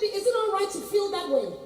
Is it all right to feel that way?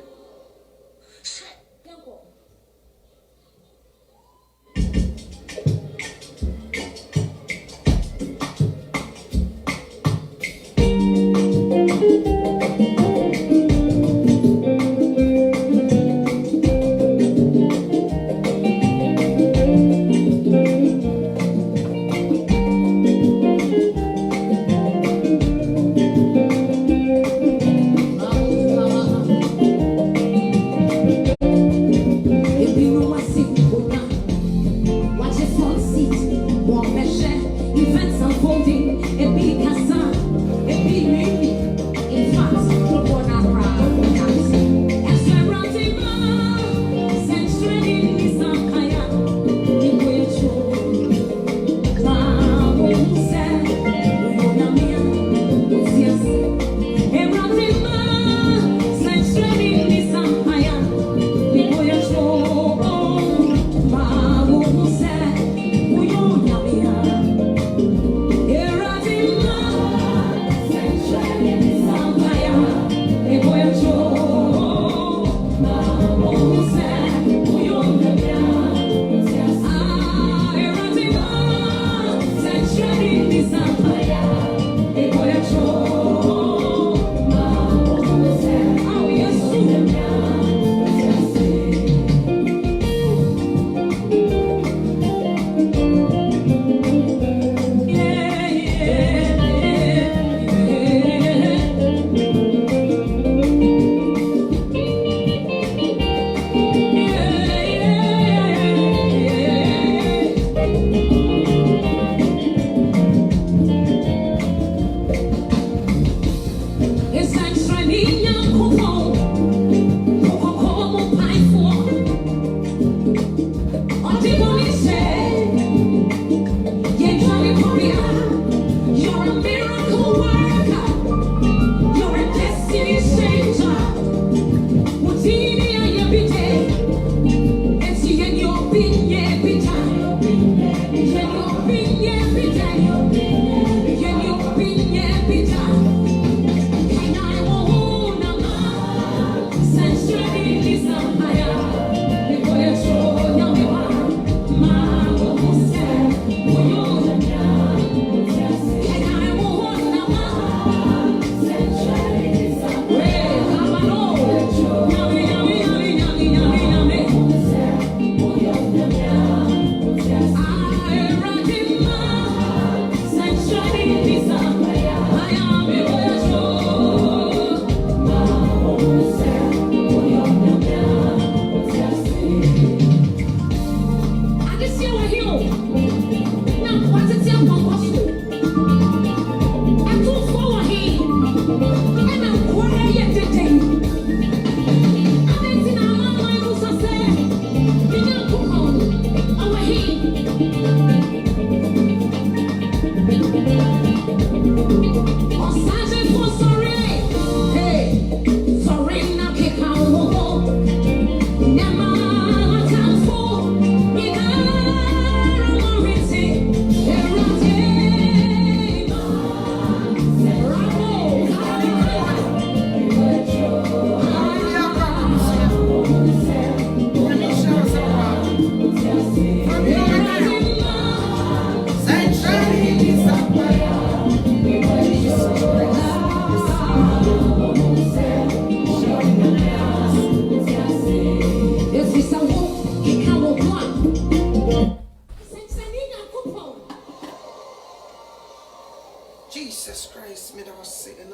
Jesus Christ, me that was sick and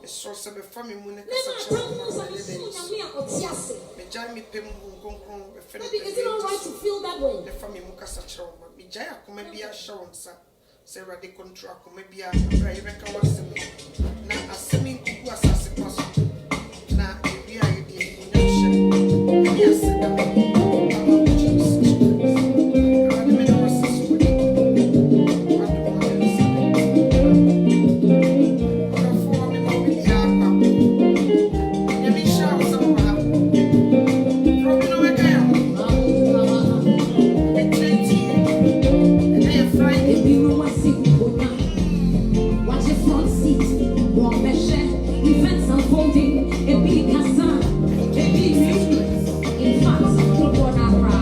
so some family moon. Is it all right to feel that way? The family Mukasa Chow, Mijaya, maybe a show on Sarah de contract, maybe a Rebecca was now a semi was as a person. Now, we are the yes. Events unfolding. It be Kasa. It be me. In fact, people are not proud.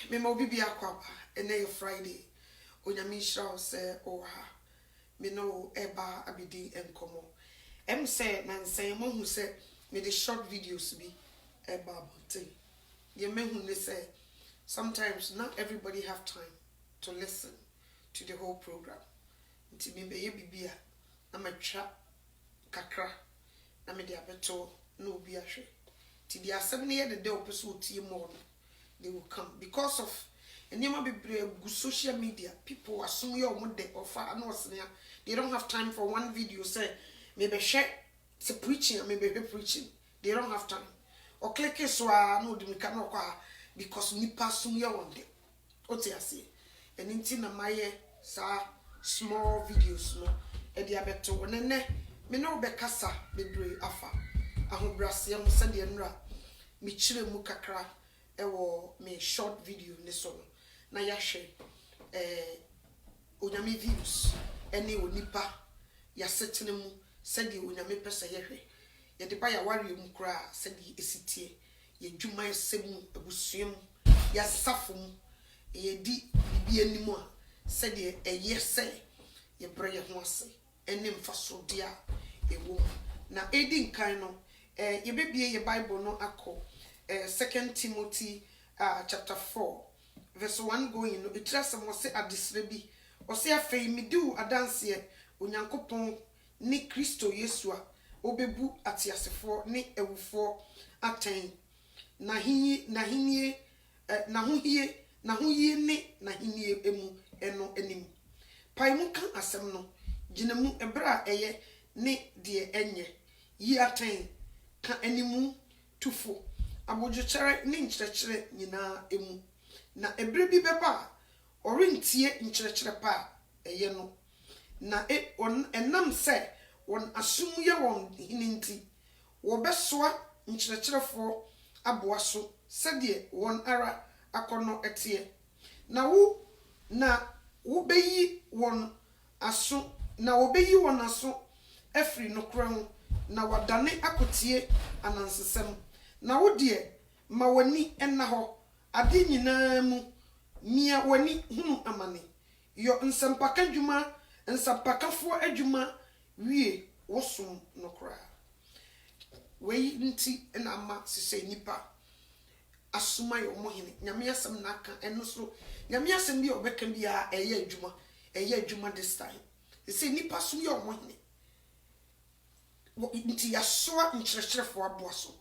me ma obi bia kwaba ene Friday onyame shraw se o ha me no eba abidi enkomo say na say mo hu say me the short videos be eba bonte ye me hu ne say sometimes not everybody have time to listen to the whole program nti me be ye bibia na matwa kakra na me de abeto na obi ahwe ti the asem ne ye de opeso tie mo they will come because of enema bebre gu social media people assume your mode offer and they don't have time for one video say maybe share to preaching maybe preaching they don't have time or click it so no de meka no kwa because nipa assume your one day oti ase and inti na maye sa small videos no e dia beto ne me no be kasa bebre afa ahobrase am se de nra me chire mu kakra ewo me short video ne so na ya hwe onyame views ene onipa ya setene mu sedi onyame pesa ye hwe ye de ba ya ware mu kra sedi esitie ye dwuma esemu abusuam ya safom ye di bibia nimu a sedi eye se ye breye ho ase ene mfaso dia ewo na edi nkan no ye bebie ye Bible no akọ 2 Timothy chapter 4 verse 1 going no it just was say adisrebi o say afei midu adanse onyankopon ni Kristo Yesu a obebu atiasefo ni ewufo aten na hohie ni na hinie emu eno enim paimu kan asem no ginemu ebra eye ne de enye yi aten ka animu tufo abodwochere ni nkyerɛkyerɛ nyina emu na ebre bi beba orentie nkyerɛkyerɛ pa eye no na enam sɛ won asum ye won hininti wo besoa nkyerɛkyerɛfo aboa so sɛdeɛ won ara akɔno etie na wo beyi won aso afiri no kra ho na wadane akotie anansesem na wo de ma wani enna ho ade nyinaa mu mia wani hunu amane yo nsempaka dwuma nsempakafo adwuma wie wosom no kra wei nti na ama sise nipa asuma yo mohene nyame asem na aka eno so nyame asem bi obeka bia eye adwuma this time sise nipa sum yo mohene nti yasoa nkyerɛkyerɛfo aboa so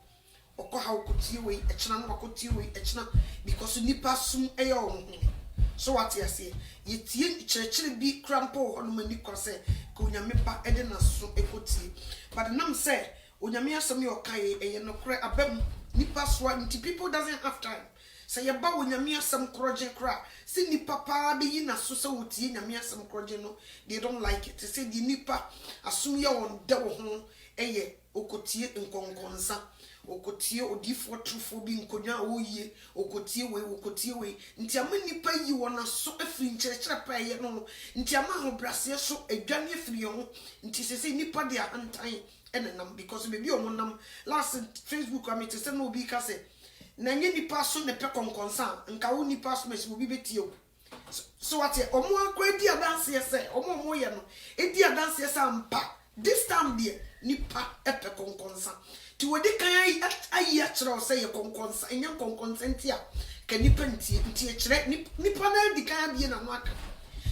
okɔ ha okotie wei ekena no okotie wei ekena because nipa sum eye ohene so what you say yetie nkyerɛkyerɛ bi krampo ho no mani kɔse ka onyame pa ede na so ekotie but nam say onyame asɛm ye ɔkae eye no kra abam nipa so nti people doesn't have time say ye ba onyame asɛm kroje kra si nipa pa be yi na so sɛ wotie nyame asɛm kroje no they don't like it say di nipa asum ye won de wo ho eye okotie nkonkonsa okotie odifo trufo bi nkonya oyie okotie we nti ama nipa yi wona so afiri nkyerɛkyerɛ pa ye no nti ama ahobrase so adwane afiri ho nti sese nipa de ahantan enenam because bebi omonam last Facebook amete se no obi ka se na nye nipa so ne pe konkonsa nka wo nipa so mesi obi betie o so what omo akwa di adanse se omo ye no edi adanse se ampa this time there nipa epe konkonsa ti wodi kan ayi akyerɛ sɛ ye konkonsa enya konkonsa ntia ka nipa ntie akyerɛ nipa na di kan bie na no aka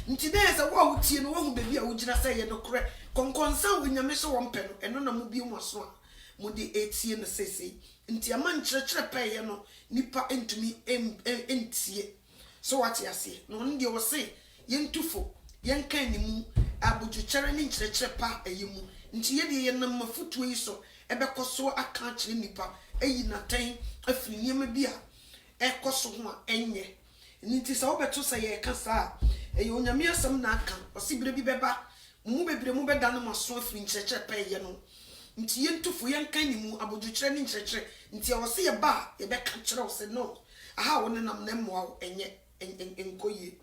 nti dey sɛ wo tie no wo hu bebi a wo gyina sɛ ye no korɛ konkonsa wo nyame so wo mpɛ no eno na mu bie mu aso a mo de etie no sese nti ama nkyerɛkyerɛ pɛ ye no nipa entumi entie so what you say no ndi wo se ye ntufo ye nkan ni mu abodwokyere ne nkyerɛkyerɛ pa ayimu nti ye de ye nam mafutuo yi so ebekoso aka kyerɛ nipa eyi na tan afiri niema bi a ekoso ho a enye nti sɛ obeto sɛ ye ka saa eyi onyame asɛm na aka osibire bi beba mu bebre mu beda no maso afiri nkyerɛkyerɛ pa ye no nti ye ntufo ye nkan ni mu abodwokyere ne nkyerɛkyerɛ nti ye wose ye ba ye beka kyerɛ wo se no aha wo ne nam na mmoa enye enkoye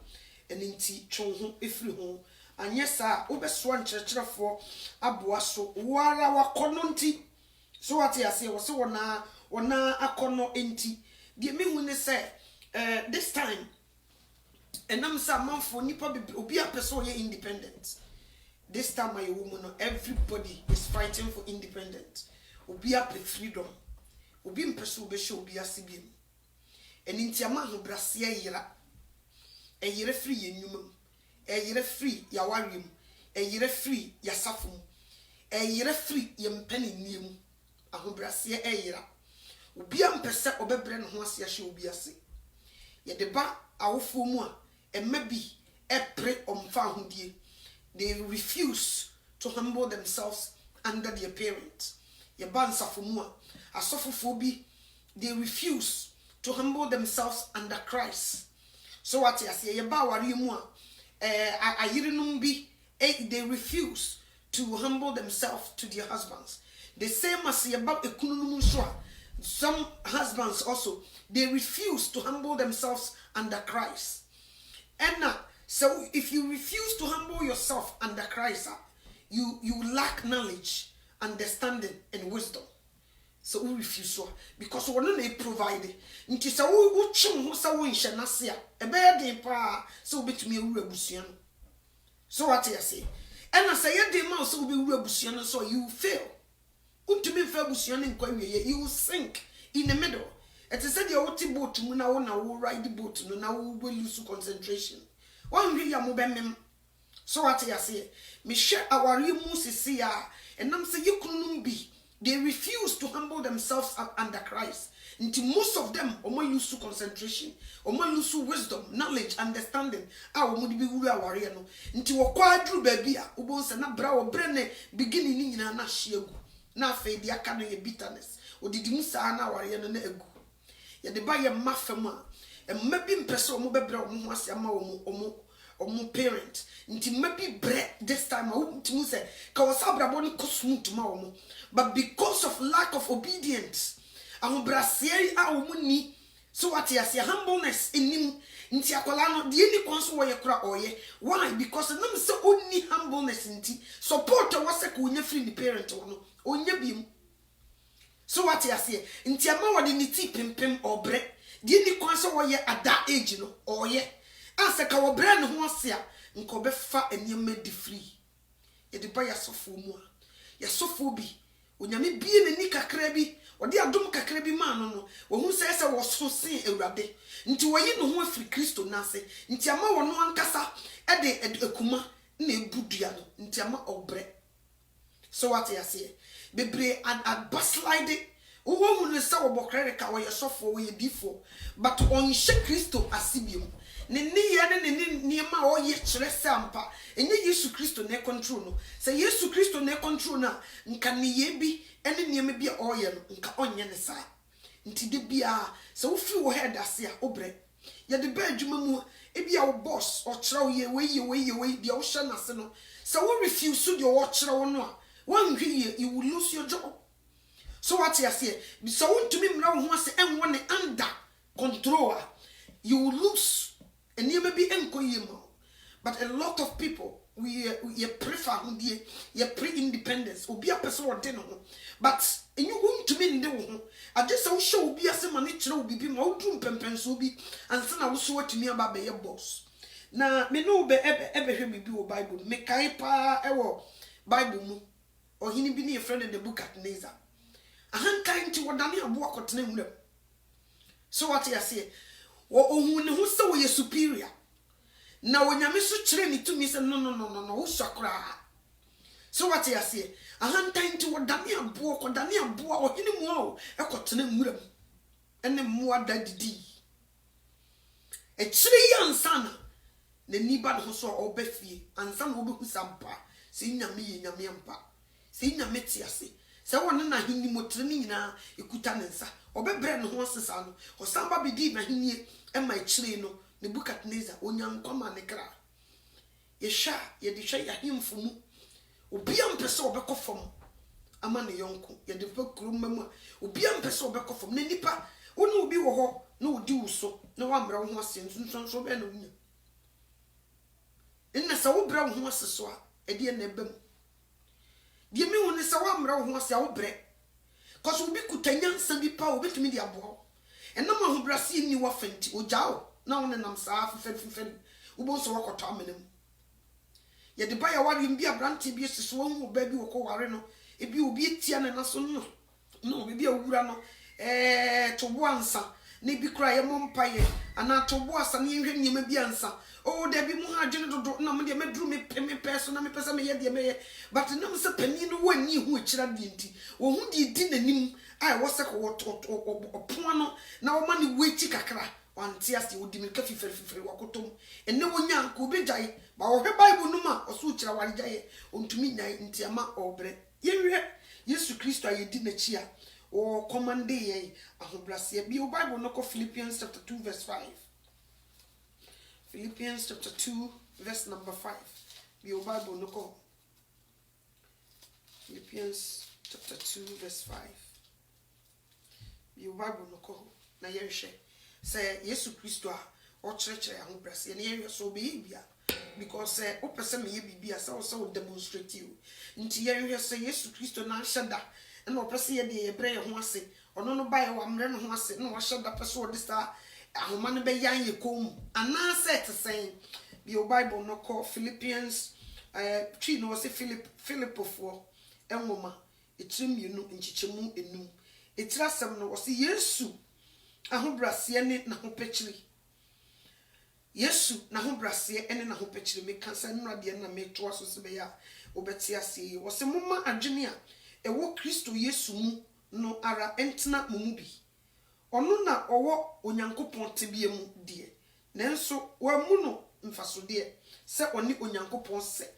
nti twon ho afiri ho anye saa obesoa nkyerɛkyerɛfo aboa so wara wakono nti so what you say wona akono enti de mehu ne se this time and I'm some man for nipa obi a person ye independent. This time my woman, everybody is fighting for independence. Obi a freedom. Obi mpeso be show obi asibim. And intiama ho brase ayira. Ayira free yenumam. Ayira free ya warim. Ayira free ya safum. Ayira free ya mpeni niemu. Aho brase ayira. Obi a mpese obebre ne ho ase ahye obi ase. Ye de ba awofo mu a emabi epre omfa hodie. They refuse to humble themselves under their parents. Ye ban safomua asofofobi, they refuse to humble themselves under Christ. So what I say, ye ba wari mu ayirenum bi, they refuse to humble themselves to their husbands. The same as ye ba ekununum so. Some husbands also, they refuse to humble themselves under Christ. And now, so if you refuse to humble yourself under Christ, you lack knowledge, understanding, and wisdom. So we refuse so because we don't provide. Nti sa wo chim ho sa wo nhye na se a e be den pa so betumi ewura busuan. So what I say? And I say ye den ma so be ewura busuan so you fail. Untumi fa busuan nkwa wiye, you sink in the middle. It is said you oti boat mu na wo ride the boat no na wo lose concentration. One really am mem. So what I say, me share our sisi ya, and I'm say you couldn't be. They refuse to humble themselves under Christ. Until most of them, omo lose to concentration, omo lose to wisdom, knowledge, understanding. Omo di be wura warrior no. Until we kwadru baby a, ubon se na bra wo brene beginning ni nyina na hye egu. Na afa di aka no ye bitterness. Odidi mu sa na warrior no na egu. Ye de ba ye mafem a maybe impressed omo bebre omo ase ama omo parent nti maybe bre this time omo say ka wasabra boni kosmut ma omo, but because of lack of obedience aho brasier a omo ni, so what you say humbleness in him nti akola no de ni konso wo ye kura oye. Why? Because nam say oni humbleness nti support was ka onya free the parent no onya biem. So what you say nti ama wo de ni ti pimpim obre di ni kwanso wo ye at that age no oye ase ka wo bre ne ho ase a nko be fa enema di free ye de ba ya sofo mu a ya sofo bi onyame bie ne ni kakra bi odi adom kakra bi ma no wo hu se wo so sen ewurade nti wo yi no ho afri Kristo na ase nti ama wo no ankasa e de ekuma na ebudua no nti ama obre. So what you say bebre ad baslide wo hu ne se wo bokrare ka wo ye sofo wo ye difo, but on she Kristo asibiem ne niye ne niema o ye kire sampa enye Yesu Kristo ne control no. Se Yesu Kristo ne control na nka niye bi ene niema bi o ye no nka onye ne sa nti de bia se wo fi wo head ase a obre ye de ba adwuma mu e bia wo boss o kire wo ye we bia wo hye na se no, se wo refuse to de wo kire wo no a one hwie you will lose your job. So what you say? So want to be mra ho ase enwo ne under control, you will lose and you may be enkoyemo. But a lot of people we prefer ye pre-independence obi a person or den ho, but you want to be nde I just so show obi ase mane kire obi bi ma odum pempenso obi ansa na wo so watumi aba be ye boss. Na me no be ebe hwe bibi wo Bible me kai pa ewo Bible mu ohini bi ne friend in the book at Neza. Ahankan ti wodane abo akotena nwura. So what you say? Wo ohun ne ho se wo ye superior. Na wonyame so kire ni tumi se no wo swakra. So what you say? Ahankan ti wodane abo akodane abo ohini mu o ekotena nwura. Ene mu adadidi. E kire yansana na niba no so obefie ansa na obehu sampa. Se nyame ye nyame ampa. Se nyame ti ase. Se wona na hinni motre ni nyina ekuta nensa obebre ne ho sesa no osamba bidi na hinni e ma kire no Nebukadnezar onyankoma ne kra ye sha ye de hwe ya himfumu obi ampese obekofom ama ne yonko ye de fakuru mamu obi ampese obekofom na nipa woni obi wo ho na odi wuso na wa mra ho ase nsunso be na wunya inna sa wo bra ho ase so a e de na ebam die me woni sa wa mra ho ase a wo bre cause obi kutanyansa bi pa obetumi di abo enam ahobrɛse ni wa fenti ojao na won nam saa fefefen wo so wakoto amenam ye de ba ya ware mbi abrante bi esiso wo hu ba bi wo ko ware no ebi obi etia na naso no bi awura no to bo ansa ne bi kra ye mompaye ana to bo asa ne hwe nyema bi ansa o da bi mu ha dwene dodo na mo de medru me person na me pesa me ye de me ye but nam se pani no wani hu akira de nti wo hu de di nanim ai wo se ko opon no na wo ma ne wechi kakra wanti ase wo di me ka fifere wakotom enne wo nya ko be jai ba wo hwe bible no ma oso kira ware jaye ontumi nyai nti ama obre ye Yesu Kristo ayedi na chia o commande ye ahobrase bi o Bible no ko Philippians chapter 2 verse 5. Philippians chapter 2 verse number 5. Bi o Bible no ko Philippians chapter 2 verse 5. Bi o Bible no ko na ye hwe say Yesu Kristo a o church ahobrase na ye so be bia because o person me ye bibia so demonstrate you nti ye hwe say Yesu Kristo na hyada na opese ye de ye bre ye ho ase ono no bae wa mre no ho ase na wa hyada pese o de sa ahoma no be yan ye kom ana set sen bi o Bible no call Philippians tree no say Philippofo enwoma etirimienu nchichemu enum etirasem no say Yesu ahobrase ne na ho pekiri Yesu na ho brase ene na ho pekire me kansa nnade na me to aso se be ya obeti ase wo se mumma adwene a ewo Kristo Yesu mu no ara entena mumu bi ono na owo onyankopon tebie mu die nanso wa mu no mfaso de se oni onyankopon se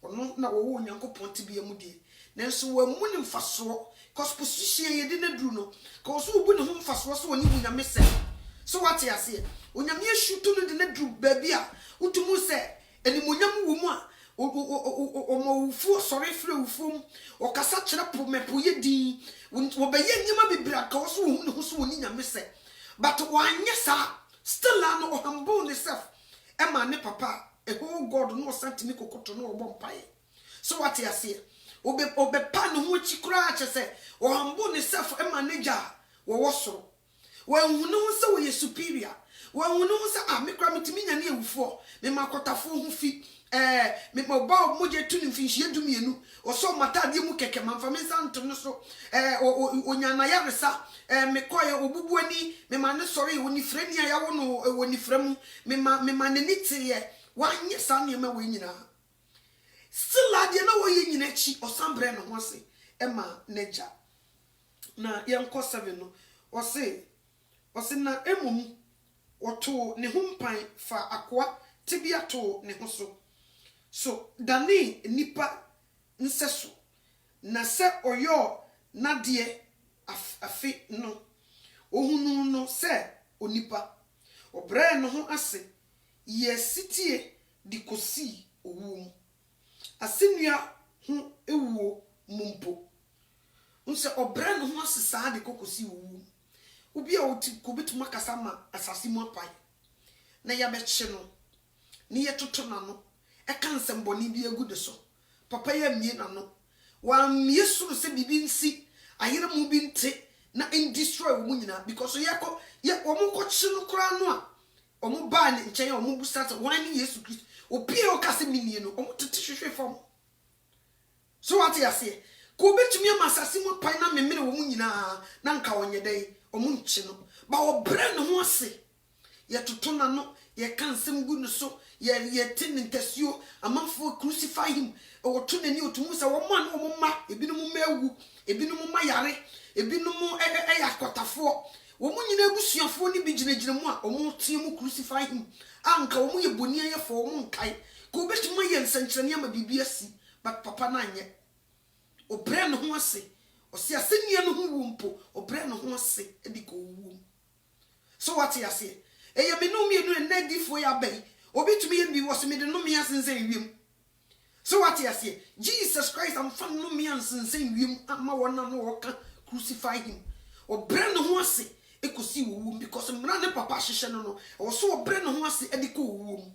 ono na owo onyankopon tebie mu die nanso wa mu ni mfaso cause position ye de na duru no cause obu ne ho mfaso so oni bunyame se so what you say onyame ashutu no de na dru baabi a utumu se enimonyam wo mu a omo sorry free ufum o kasa kire po mepo ye din wo be ye nyema bibira ka so hu ne ho so oni nyame se but wanye sa still no o humble himself e ma ne papa e whole god no sent me kokoto no obo mpae so what you say obe pa no ho chikura ache se o humble himself e manager wo woso when who say we superior when who say me kra metimi nya ne ewufo me makotafo ho fi me ba moje tuni mfinhie dumienu o so matade mu keke manfa me santo no so onyana yaresa me koye obubu ani me ma ne sori woni frani ya wo no woni framu me ma ne nitiye wanye sa ne ma we nyina still ade na wo ye nyina chi o sambre no ho se e ma neja na yenko 7 no o se na emum woto ne humpan fa akwa tibia to ne ho so dani nipa nseso na se oyo nade afi no ohunu no se onipa obre no ho ase ye sitie dikosi owum asenua ho ewuo mumpo nse obre no ho ase saa de kokosi owum obi a oti kobetuma kasama asase mu apai na ya beche no ni yetoto na no e kan semboni bi agude so papa ya mie na no wa mie suru se bibi nsi ayere mu bi nte na in destroy wo nyina because ye omo ko chi no kra no a omo ba ni nchen ya omo busa se wan ni Yesu Kristo obi e o kase minie no omo tete hwehwe fam so what ya say ko betumi amasase mu apai na memere wo nyina na nka onye dai omunchi no ba obre no ho ase ye toto na no ye kan sem gu no so ye tin ntasuo amanfo crucify him o to nani otumu se wo ma no mo ma ebinom ma ewu ebinom ma yare ebinom yakotafo wo mu nyina ebusuafo ni bi ginagina mu a o mu tie mu crucify him anka wo mu ye boni ayefo wo mu nkai ko betuma ye nsankyerene ama bibia si but papa na anye obre no ho ase osi asenia no ho wumpo obre no ho ase ediko wum so what you say eye me no mienu na difo ya bai obetumi ye bi wose me de no me asensen wiem so what you say Jesus Christ am fan no me asensen wiem ama wona no woka crucify him obre no ho ase ekosi wum because mra ne papa hyehye no so obre no ho ase ediko wum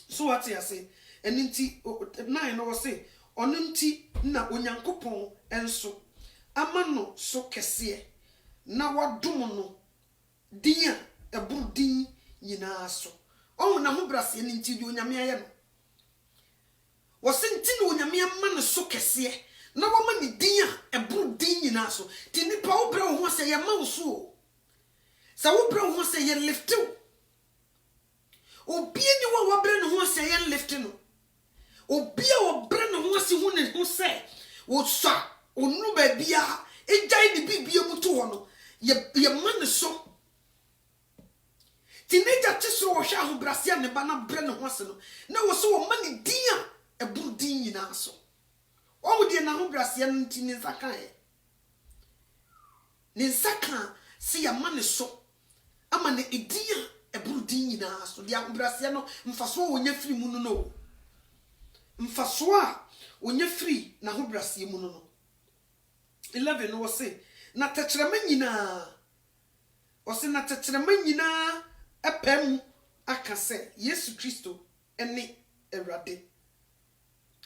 so what you say eninti 9 no say onunti na onyankopon enso amano so kese na wadom no dia eburu din nyina so on na ho brase ne nti di onyame aye no wo se nti na onyame amma ne so kese na wo ma ne din eburu din nyina so ti nipa wo bra ho se ye ma wo so sa wo bra ho se ye lift obi ni wo bra ne ho se ye lift no obi a wo bra ne ho se hu ne ho se wo sa onu ba bia ejai ni bibia mu to ho no ye ma ne so teenager tiso wo hwa ho brase ne ba na bra ne ho se no na wo so wo ma ne din eburu din nyina so o wo de na ho brase no nti ne nsaka ne nsaka se ya ma ne so ama ne edin eburu din nyina so dia brase no mfaso wo nya firi mu no mfaso a wonya firi na ho brase mu no 11 no say na tekrema nyina o se na tekrema nyina epam aka se Yesu Kristo ene Ewrade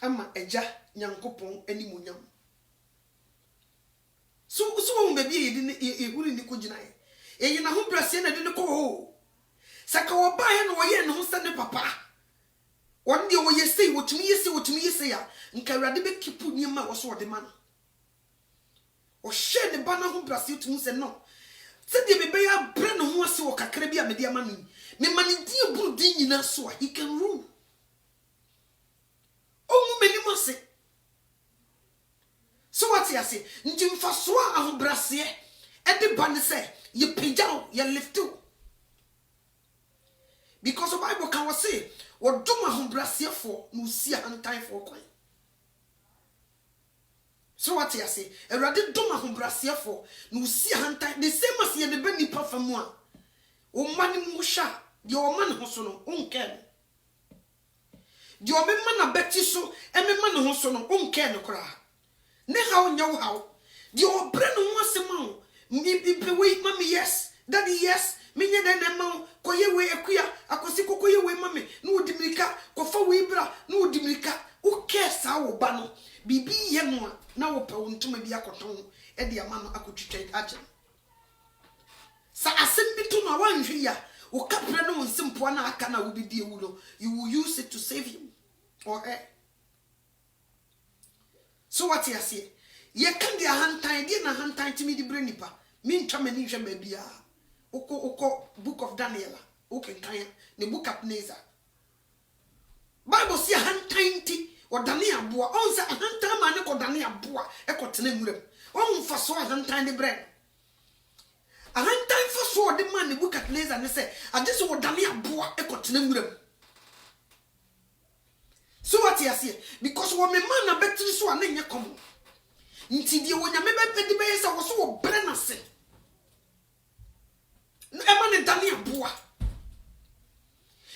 ama eja nyankopon animunyam so wo be bia yedi ne ehuri ni kogina ye na ho brase na de ne ko ho saka wo ba ye no wo ye ne ho sane papa won de wo yesi wotumi yesi ya nka Ewrade be kipu niema wo so wo de ma no o she ne ba na ho brase tumi se no se de be ya bre ne ho ase wo kakra bia me de ama no me mani di eburu di nyina so he can rule o mu meni mo se so what you say nti mfaso a ho brase e de ba ne se ye pejao ye lift because the Bible can say what do ma ho brase for no si antan for kwan so what you say Ewrade do ma ho brase for no si antan the same as ye de be nipa famu a o mani mu sha de o man ho so no onken de o me man abeti so e me man ho so no onken kra ne ha onya wo ha de o bre no ho asema o mi we mami yes daddy yes me nye den na ma koye we akua akosi kokoye we mami no odimirika kofa we bra no odimirika o kesa wo ba no bibi ye no a na wo pe wontuma bi akoton e de ama no akotwitwa agye sa asem bi to no wanhwe ya o kapre no nsimpo na aka na wo bi die wulo you will use it to save him or her. So what you say ye kan dia hantan dia na hantan timi di brenipa mi ntwa mani hwe ma bia oko book of Daniel okay kan ne book of Neza Bible say hantan ti o Daniel boa on say hantan ma ne ko Daniel boa e ko tena nwuram on fa so hantan de bre a hantan fa so de man ne book of Neza ne say ade so o Daniel boa e ko tena nwuram. So what you say because wo me man na betri so anenye komo nti die wonya me be de be yesa wo so wo bre na se e man ne Daniel boa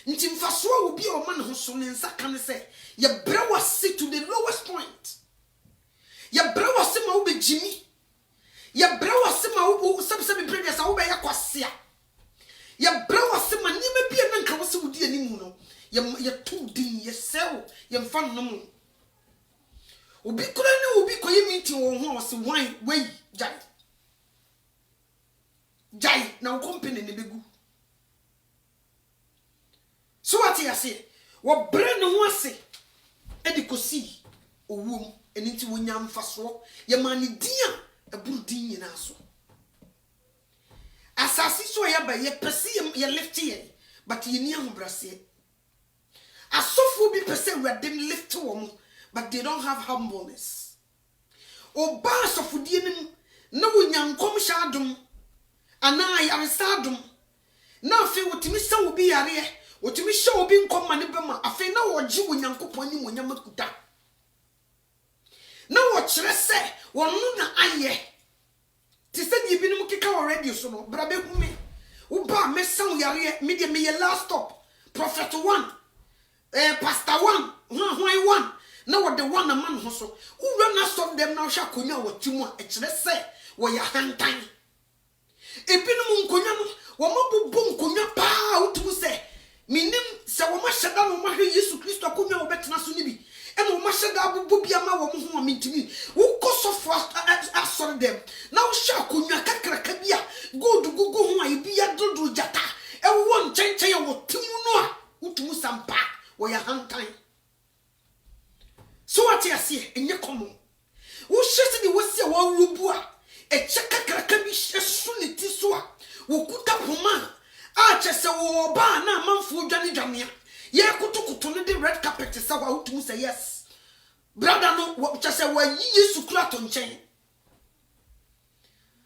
nti mfaso a obi o man ho so ne nsaka ne se ye bre wase to the lowest point ye bre wase ma wo be jimi ye bre wase ma wo sebse bre sa wo be yakwasea ye bre wase ma ni me bia na nka wo se wo di animu no ye tu din ye sell ye mfa no mu obi kura ne obi koye meeting wo ho se wine wey jai na company ne begu so what you say wo bre ne ho ase e di kosi owum eni nti wonya mfaso ye mani dia eburu din nyina so asasi so ya ba ye pese ye lift ye but ye ni ahobrase asofo bi pese we dem lift wo but they don't have humbleness oba asofo die nim na wonyankom sha adom ana yaresa adom na afi wotimi sa obi yare wotimi sha obi nkoma ne bema afi na woje wonyankopon ni monyam kuta na wo kire se wonu na aye ti se di binim kika wo radio so no bra be hu me wo ba me sa yare me de me ye last stop prophet 1 pastor 1 1 na wo de one man ho so wo na stop them na hwa konya watimu a kire se wo ya hantan ebinum nkonya no wo mabubu nkonya pa wotumu se minim se wo maheda no mahwe Yesu Kristo akonya wo betena so nibi e mo maheda abubu bia ma wo ho amintimi wo koso asori them na wo hwa konya kakraka bia god gugu ho a bia do wo ya hantan so what you see enye komo wo hyese de wo se wo rubu a eche kakraka bi hyeso ne ti so a wo kuta poma a chese wo ba na manfo dwane dwane ye kutukutu ne de red carpet se wa utum say yes brother no wo chese wa yi Yesu kura to nchen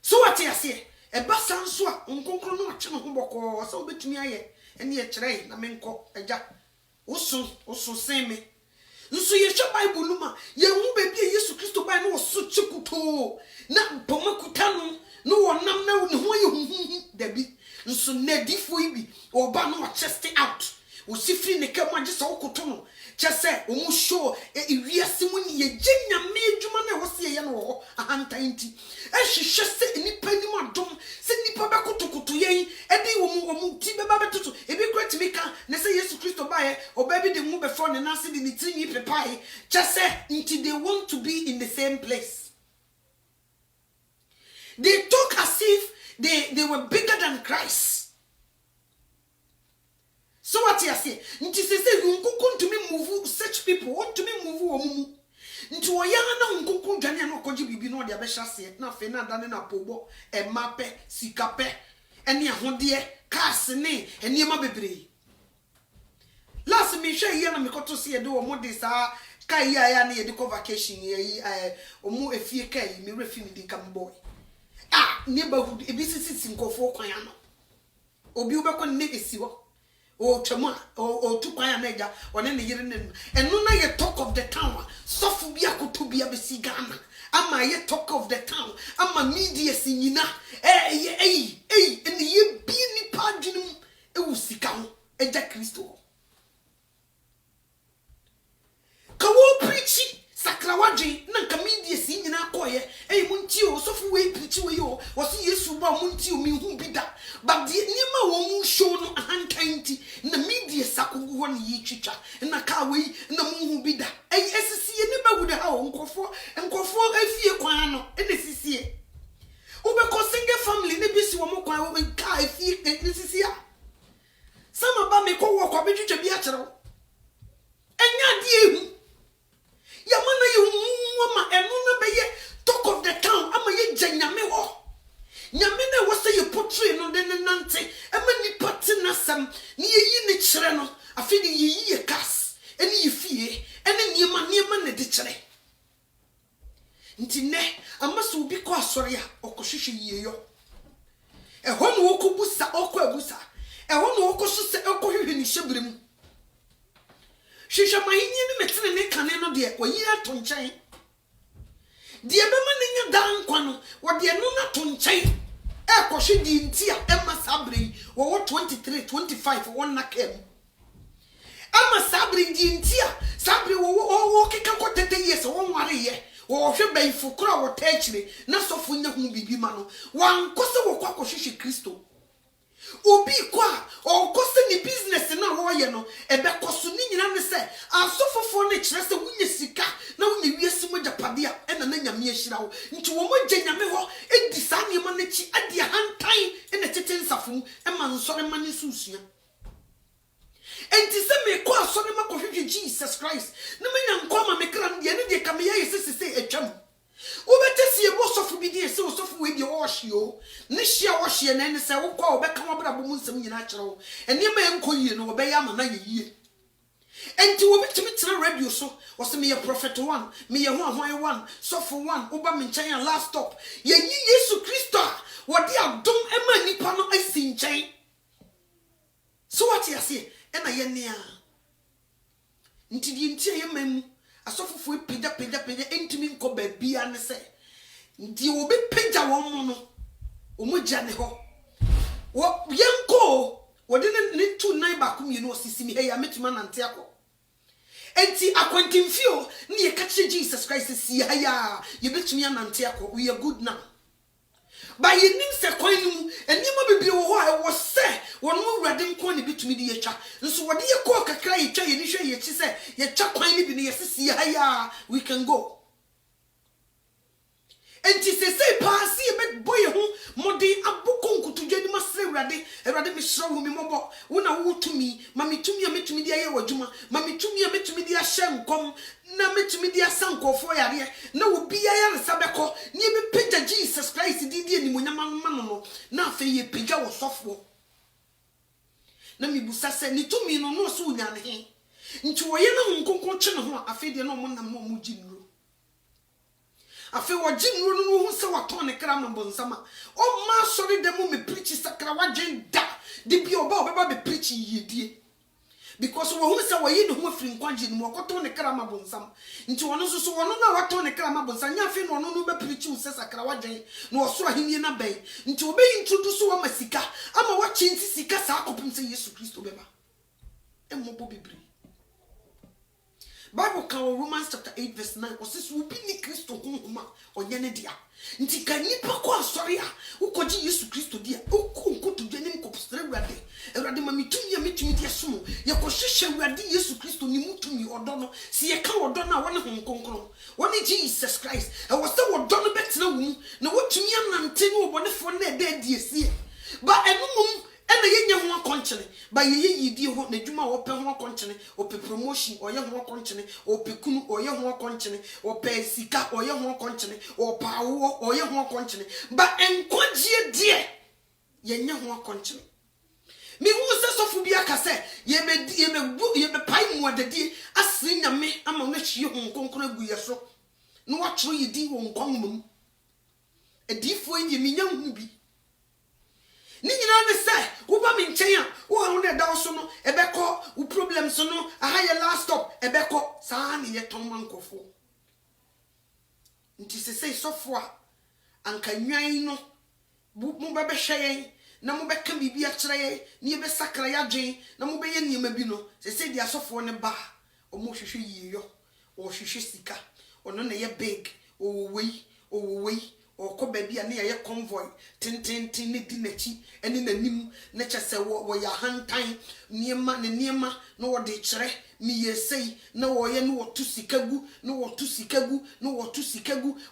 so what you see e ba sanso a nkonkro no ache no boko so betumi aye ene ye kire na menko agya oso seme nso ye hwe Bible no ma ye hu ba bi Yesu Kristo ba no so chikuto na poma kutano no wonam na ne ho ye hu dabi nso na difo ibi oba no chest out o sifri ne kam agye so koto no chese o mu show wiase mu ni ye nyame adwuma na wo se ye no ho ahantanti ehwehwe se nipa ni mu adom se nipa be kotokoto yen edi wo mu ti be ba betoto ebi kwati mika ne se Yesu Kristo ba ye oba bi de mu be for ne nase de ni tini pepai chese nti they want to be in the same place. They talk as if they were bigger than Christ. So what you say? Nti say you to me move such people want to me move omumu. Nti wo ya na nkuku dwane na okoji bibi no de abehya na fe na dane na pobo e mape sikape ene ahode cars ne eniema bebre. Last me hwe ye na me koto se de wo mode sa kai ya na ye de vacation ye omu efie kai me refi ni boy. Ah neighborhood e bi sisi nkofo kwan ano. Obi ubekọ ne esiwo. O chama o tukwan anaja one ne yire ne eno na ye talk of the town sofu bia koto bia besi Ghana ama ye talk of the town ama media sinyina ene ye bi ni padwinum e wusika ho eja Kristo ka wo preachi sakrawadwe na ka media sinyina koye munti o sofu we preachi we yo wose Yesu ba munti o mi hu bida but the nima wo mu show no ahantanti na media sakugu ho ne yitwitwa na ka we na mu hu bida esisi ne ba gude ha nkofo afie kwan no ene sisie ubeko single family ne bisi wo mo kwan wo ka afie esisi a sama ba me ko wo kwa betwitwa bi a kyerɛ enya die hu ya mana ye hu ma eno na be ye talk of the town ama ye gyanyame ho nyame na wo se ye portray no de nante ama ni patina sam ni yi ne kyerɛ no afi ni yi kas eni yi fie eni niema na de kyerɛ nti ne ama so bi ko asɔre a okohwehwe yie yo ɛhɔ no wokobusa abusa ɛhɔ no wokoso se ekohwehwe ni hyebrem hwehwe mahinye ne metene ne kane no de oyi ato nkyɛn de bema ne nya dan kwa no wo de no na to nkyɛn ekohwe di nti a ema sabre wo 23 25 won na kam ama sabre di nti a sabre wo keka ko tete yes won ware ye wo hwe banfo kura wo ta akire na sofo nya hu bibi ma no wan kose wo kwa kohwehwe Kristo obi kwa o kose ni business na wo ye no ebe koso ni nyina ne se asofofo ne kire se wunye sika na wunye wiase mo japade a ena na nyame ahira wo nti wo mo nyame ho edi sa niema na chi ade hantan ena tete nsafo e ma nsore ma ne susua enti se me kwa so ne makohwehwe Jesus Christ na menya nkwa ma me kra de ne de ka me ye sese etwam ubetesi e bosofu bi de se osofu we bi wo hye ne hye wo hye na ne se wo kwa obeka wo bra bomu nsem nyina kyerɛ wo ene ma enko yie no obeya ama na ye yie enti wo bitimi tena radio so wo se me ye prophet 1 me ye ho ahwan 1 sofu 1 uba me nkyɛn last stop ye yi Yesu Kristo a wo de adom ema nipa no asi nkyɛn so what you say ena ye nea nti di ntia ye mamu asofofo epija entimi nko ba bia ne se ndi obi pija won mu no omugya ne ho wo yenko wode ne tu nan ba kum ye no osisi mi ya metima nante akọ enti akwantimfio ne ye kache Jesus Christ si ya ye betumi anante akọ we are good now ba ye nim se kwan nu enima bibie wo ho a wo se won mu wrade nko ne betumi de ye twa nso wode ye ko kakra ye twa ye ni hwe ye chi se ye twa kwan ni bi ne ye sisi ya we can go enti sesei paasi ebe boye ho modi aboko nkutudwe ni masre Awurade me hyew wo me mobo wo na wo tumi ma me tumi a metumi dia ye wadwuma ma me tumi a metumi dia hye nkom na metumi dia sankofo yare na wo bia ya resabeko ni ebe pagya Jesus Christ di ni monyama no na afa ye pagya wo sofo na mi busa se ni tumi no no so unya ne he nti wo ye na nkonkon twe ne ho afa de no mo nam no mo ginro afi wajinro no hu se waton ne kra mambo nsama o ma sori de mo me preach sakra wagenda de bi oba obeba be preach yedie because wo hu se wo yi ne ho afiri nkwaje no wakoton ne kra mambo nsama nti wono so wono na waton ne kra mambo nsama nya afi no no be preach se sakra wagen no osoro ahenie na ben nti obe introduce wo masika ama wa chinti sika sa akopim se Yesu Kristo beba emmo bibiri Bible can Romans chapter 8 verse 9 osis will be ni Kristo honhoma onye ne dia nti kan nipa ko asori a ukoji Yesu Kristo dia ukonkoto dwanim kopsere Awurade ma mitumi ya mitumi dia somo ye ko hwehwe Awurade Yesu Kristo ni mutumi odo no si ye ka odo na wone honkonkron wone Jesus Christ e wo se odo no betena wo na wotumi anante ne obonefo na eda diesie ba enumum ena yenye ho akonchene ba ye yidi ho na dwuma wo pe ho akonchene o pe promotion o ye ho akonchene o pe kunu o ye ho akonchene o pe sika o ye ho akonchene o pa wo o ye ho akonchene ba enkogie die yenye ho akonchene mi hu se sofu bia ka se ye be pai mu adadie asiri nyame ama na hwie ho nkonkron agu ye so no watro yidi wo nkonmum edifo enye minya hu bi ni nyina ne se wo ba me nchen a wo ha ne da so no ebeko wo problem so no aha ye last stop ebeko saa ne ye ton mankofo nti se sei sofo a anka nwan no mo ba be hwe na mo be ka bibi a kire ye ni be sakra ya dwen na mo be ye niema bi no se sei dia sofo ne ba o mo hwehwe yiyo o hwehwe sika ono na ye big o wei okoba bia na ye convoy tin ne dinachi eni nanim na chese wo ya hantan niema no wo de kire mi yesei na wo ye no wo tu sikagu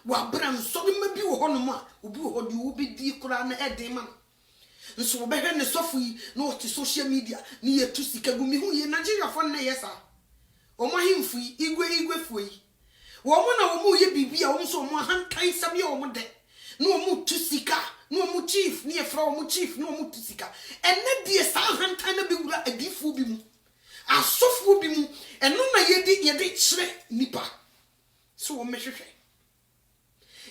wa bram so ma bi wo hono ma obi wo de wo bi di kura na edema nso wo behwe ne sofu yi na wo ti social media ni ye tu sikagu mi hu ye Nigeria fo na yesa o mo himfu igwe fuyi wo mo na wo mo ye bibia wo so mo hantan sabe wo mo de no mu tusika no mu chief ni efra mu chief no mu tusika enne die sa hantan na bi wura adifu bi mu asofu bi mu eno na yedi kire nipa so wo mehwehwe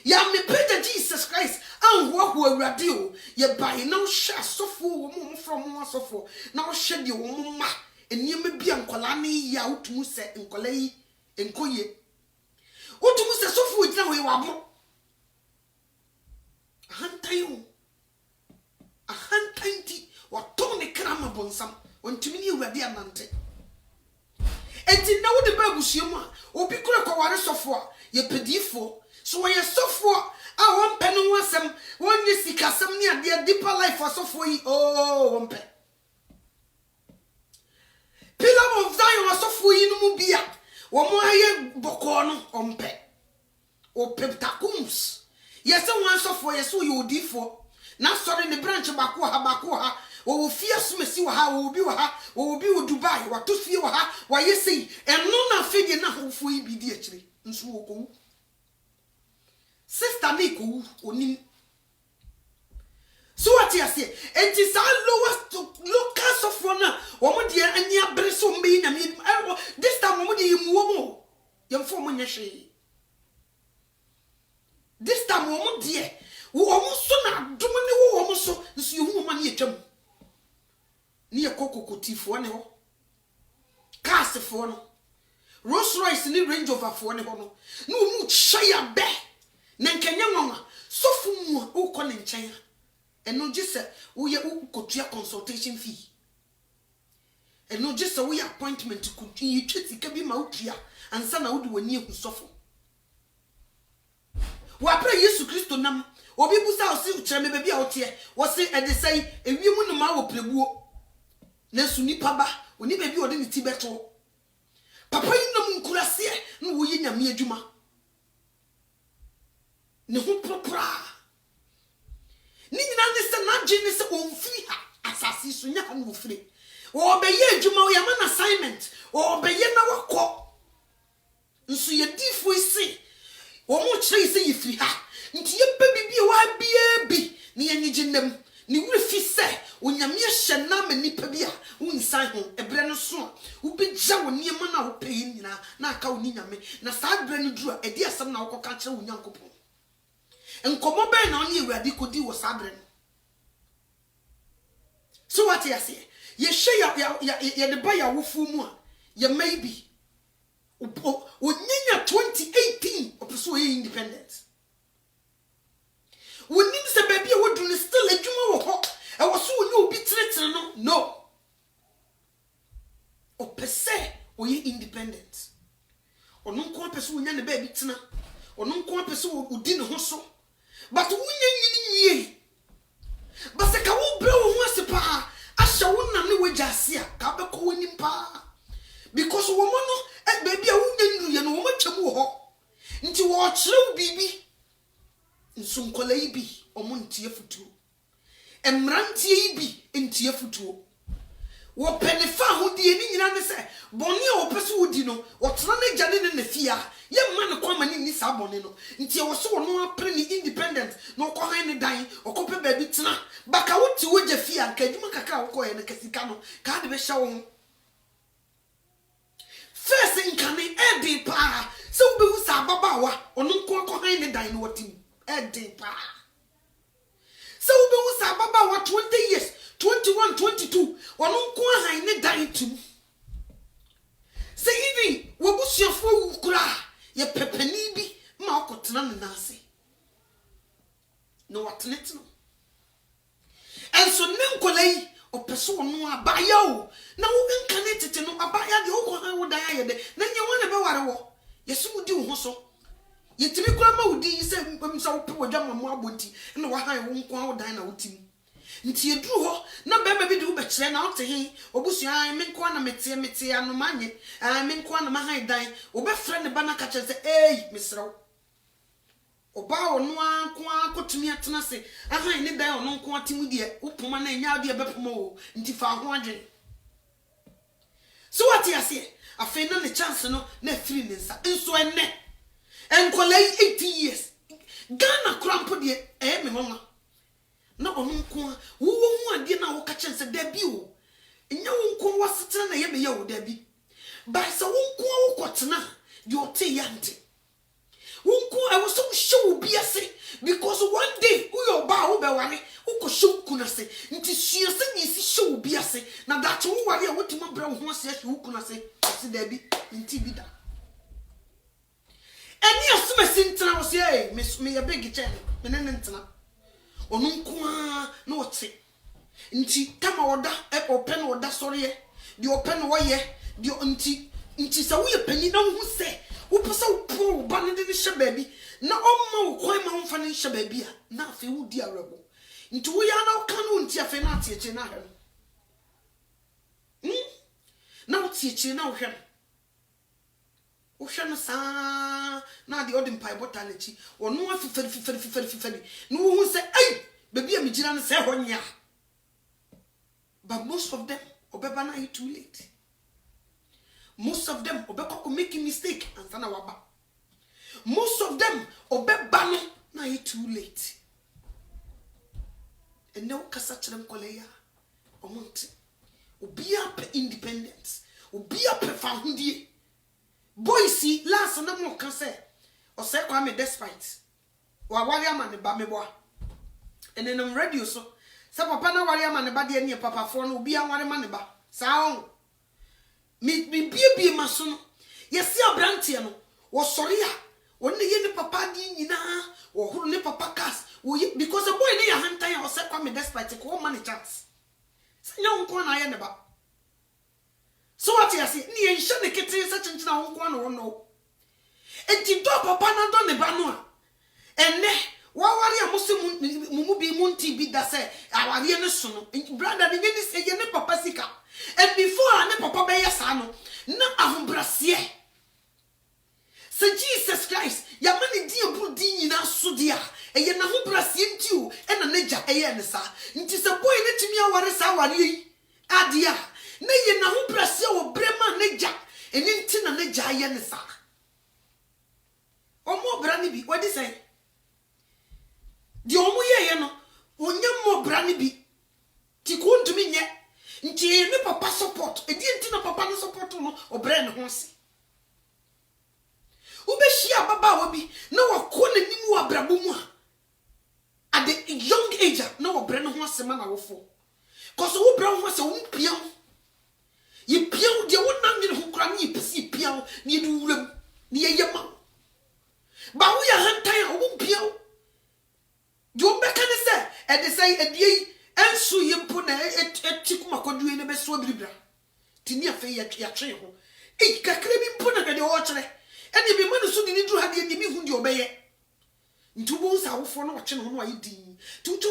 ya me peda Jesus Christ anwo Awurade o ye bai na wo hye asofu wo mu from wo asofu na wo hye de wo mu ma eniem bi ankola na ya wotumu se nkola yi enkoye wotumu se sofu gina ho ye wabo ahantanti waton ne krama bonsam ontimi ni Awurade anante enti na wo de ba busuemu a obi kura kware sofo a ye pedifo so wo ye sofo a won pe no wasem won ni sikasem ni ade deeper life asofo yi won pe pillar of Zion asofo yi no mu bia wo mo aye boko no on pe o peptakums yes one sofo yes wo odifo na sorry ne branch bako ha wo fie somesi wo ha wo bi wo ha wo bi wo Dubai wa to fie wo ha wa yesi eno na fege na hofo yi bi di akire nso wo ko sister me ko onim so what you say it is our lowest local sofo na wo mo de ani abre so mbe na me this time wo mo de yimu wo mo yemfo mo nyehwe this time wo mo de wo mo so na dum ne wo mo so nso yehu ma ne atwam ni ekokokotifo ne ho kasefo no Rolls Royce ni Range Rover fo ne ho no na wo mu hya be na nkanya nwanwa sofu mu ukọ ne nkyɛn eno gise wo ye ukotua consultation fee eno gise wo ye appointment ku yitweti ka bi ma utua ansa na wo de wani ehu sofu wa pra Yesu Kristo nam obi busa o si kyerɛ me baabi a wo te wo se ede sai ewiemu no ma wo prebuo na su nipa ba oni baabi o de ne ti beto papa yi nam nkurase no wo ye nyame adwuma ne ho propra ni nyina ne se na gye ne se onfiri ha asase so nya no ofiri o be ye adwuma o yama na assignment o be ye na wakọ nso ye difo isi o mo kire ise yifiri ha nti ye pa bibie wa bia bi ne ye nyiginem ni wuri fi se onyame hye na ma nipa bi a wonsan ho ebre no so wo bi gya wo niema na wo peyi nyina na aka wo nyame na saa ebre no duru a edi asem na wo ka kire wo nyankopon enkomo be na oni ewurade kodi wo saa ebre no so what you say ye hye ya de ba ya wofu mu a ye maybe onyanya 2018 opeso ye independent wonim se baby e wodu ne still adwuma wo ho e wo so onye obi tretre no opese oye independent ono nko opese onya ne baby tena ono nko opese odi ne ho so but wonya nyini base ka wo bre wo ho asepa asha wo na ne wagya ka be ko woni pa because wo mo no baby a wonya nuru ye no wo matwam wo ho nti wo kire bibi nsunkola yi bi omo ntie futuo emrantie yi bi ntie futuo wo penefa hodie ni nyina ne se boni a wo pese wodi no wo tena ne gya ne fia ye ma ne kwama ni sa boni no ntie wo so no apre ni independent no ko han ne dan okope baby tena baka woti wo gya fia nka adwuma kakra wo ko ye ne kasika no ka de be hya wo first nkane edi pa se wo be hu sa baba wa ono nko ko han ne dan no wotim edi pa se wo be hu sa baba wa 20 years 21 22 ono nko han ne dan tum se even wo busuafo wukura ye pepani bi ma okotena ne nase no watnet no enso ne nkolai opeso no abaya o na wo nka ne tete no abaya de wo han wo dan ayede na nye wona be ware wo yesu wudi wo ho so yetimi kura ma wudi se mpamsa wo pe wadwa mamu abonti na wa han wo nko wo dan na wotim nti eduru ho na beba bi de wo be kire na wote he obusua me nko na mete ano manye me nko na mahan dan wo be frɛ ne ba na ka kire se misrew oba ono anko akotumi atena se ahan ne dan ono nko atemu de upoma na nya de bepoma o nti fa ho adwen so what you say afi na ne chance no na free ne nsa nso enne enkolai 18 years Ghana krampo de me mama na ono nko wo hu ade na wo ka kyense da bi o nya wo nko wasetena na ye me ye wo da bi ba se wo nko wo kotena de o te yante wonko I was so show biase because one day who your ba wo be ware woko show kuna se nti sua se ni si show biase na that wo ware a wotima bra wo ho ase show kuna se da bi nti bi da eni asuma sintra wo se me ya big chen me ne ntena onu nko na wote nti kama woda open woda soriye di open wo ye di nti sa wo ye pani na wo se wo pesa wo pro ba ne de hye baabi na omma wo kwan ma wo fa ne hye baabi a na afi wo di awrebo nti wo ya na wo kan wo nti afi na atieche na hwe na wo tieche na wo hwe no saa na de odin pai bota na chi ono afifari no wo hu se baabi a me gira no se ho nya but most of them obeba na it too late. Most of them obeko making mistake and sana waba. Most of them obeba no na it too late. And now kasa chrem koleya omonte. Obia pe independence. Obia pe family. Boy see last na mo kan say o say kwa me despite. Wa wari ama ne ba me boa. And then I'm radio so. Sa papa na wari ama ne ba de ne papa fo no obia wari ma ne ba. Sa on. Me bie maso no yesi abrantie no wo sori a wonne ye ne papa di nyina wo huru ne papa cast because the boy ne ya hantan ya o se kwa me despite ko man chance sanya wonko na ye ne ba so what you say ni ye hye ne kete se chenchina wonko na wono enti do papa na do ne ba no a enne wawari a mumu bi munti bi da se awari ne so no brother ne ni se ye ne papa sika and before ne papa be yesa no na ahombrasie se Jesus Christ Yamani di ebudi nyina so dia. Eye na ho brasie nti o, e na naja eye ne sa. Nti se boy ne timi aware sa aware yi. Adia. Na ye na ho brasie wo brema naja. Eni nti na naja eye ne sa. Omo bra ni bi, what is say? Di omo ye no, onya mo bra ni bi. Ti ko ntumi nye. Nti ne papa support. Edi nti na papa no support no, obra ne ho se. Ubeshia baba wabi na wakone nimu wa brabumu at the young age na wabra no ho asema na wofo cause wo bra ho ase wo piaw ye piaw de wonam ne ho kra ne pisi piaw ne du wuram ne yema ba wo ya hantan a wo piaw do beka ne se e de say edie enso ye mpo na etikuma kodue ne be so biribra tini afa ya twe ho e kakra bi mpo na de wo kire eni bi manu so ni dru ha de ni bi hu de obeye ntubu sa wofo na wache no ayi din tutu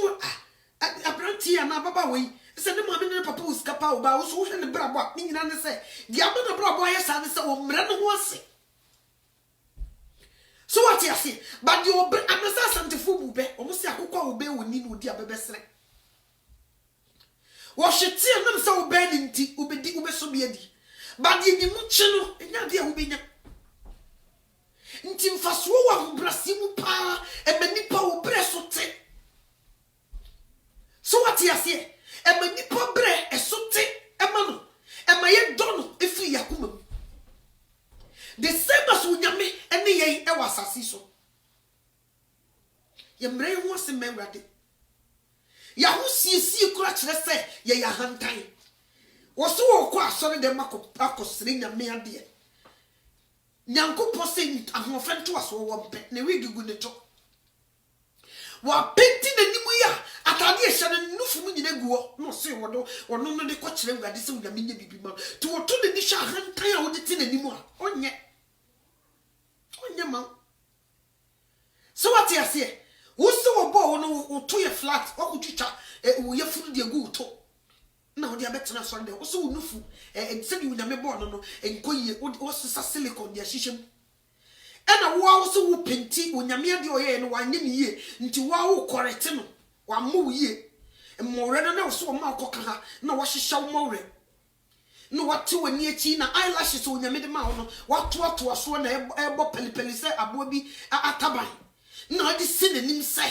abranti ya na baba we se ne mama ne papa uskapa oba wo so hwe ne brabo ni nyina ne se di aba na brabo ya sa ne se o mra ne ho ase so what you say but you amasa santefu bube o mo se akokwa obe woni no di abebesere wo hwete na se obe ni nti obedi obeso bi adi but di mu chi no enya de a obenya nti mfaso wa brasi mu pa emanipa wo bre so te so what you say emanipa bre eso te emano emaye dono efi yakuma the same as unyame ene ye e wasasi so ye mre ho se mewrade ya ho siesie kura kire se ye ya hantan wo so wo kwa asore de akosire nyame ade Nyankopɔ se ahofento aso wo mpe na wi gugu ne to wa penti nanimu ya atade ehya ne nufu mu nyina guo no se wodo ono no de ko kire ngade se nyame nya bibi ma to wo to ne ni hya hantan a wo de ti nanimu a onye ma so what you say wo se wo bo wo to ye flat wo ko twitwa wo ye furu de gu to na wo de abetena so de wo se wo nufu se di unyame bo no enkoye wo sisa silicon de hyehyem ena wo se wo penti unyame ade oye no wanye ne ye nti wo correct no wa mo ye mmore no na wo se wo ma akoka ha na wo hyehya wo mawre no wate wani achi na eyelashes unyame de ma wo no wato aso na ebo pelipeli se abo bi ataban na ade sinanim se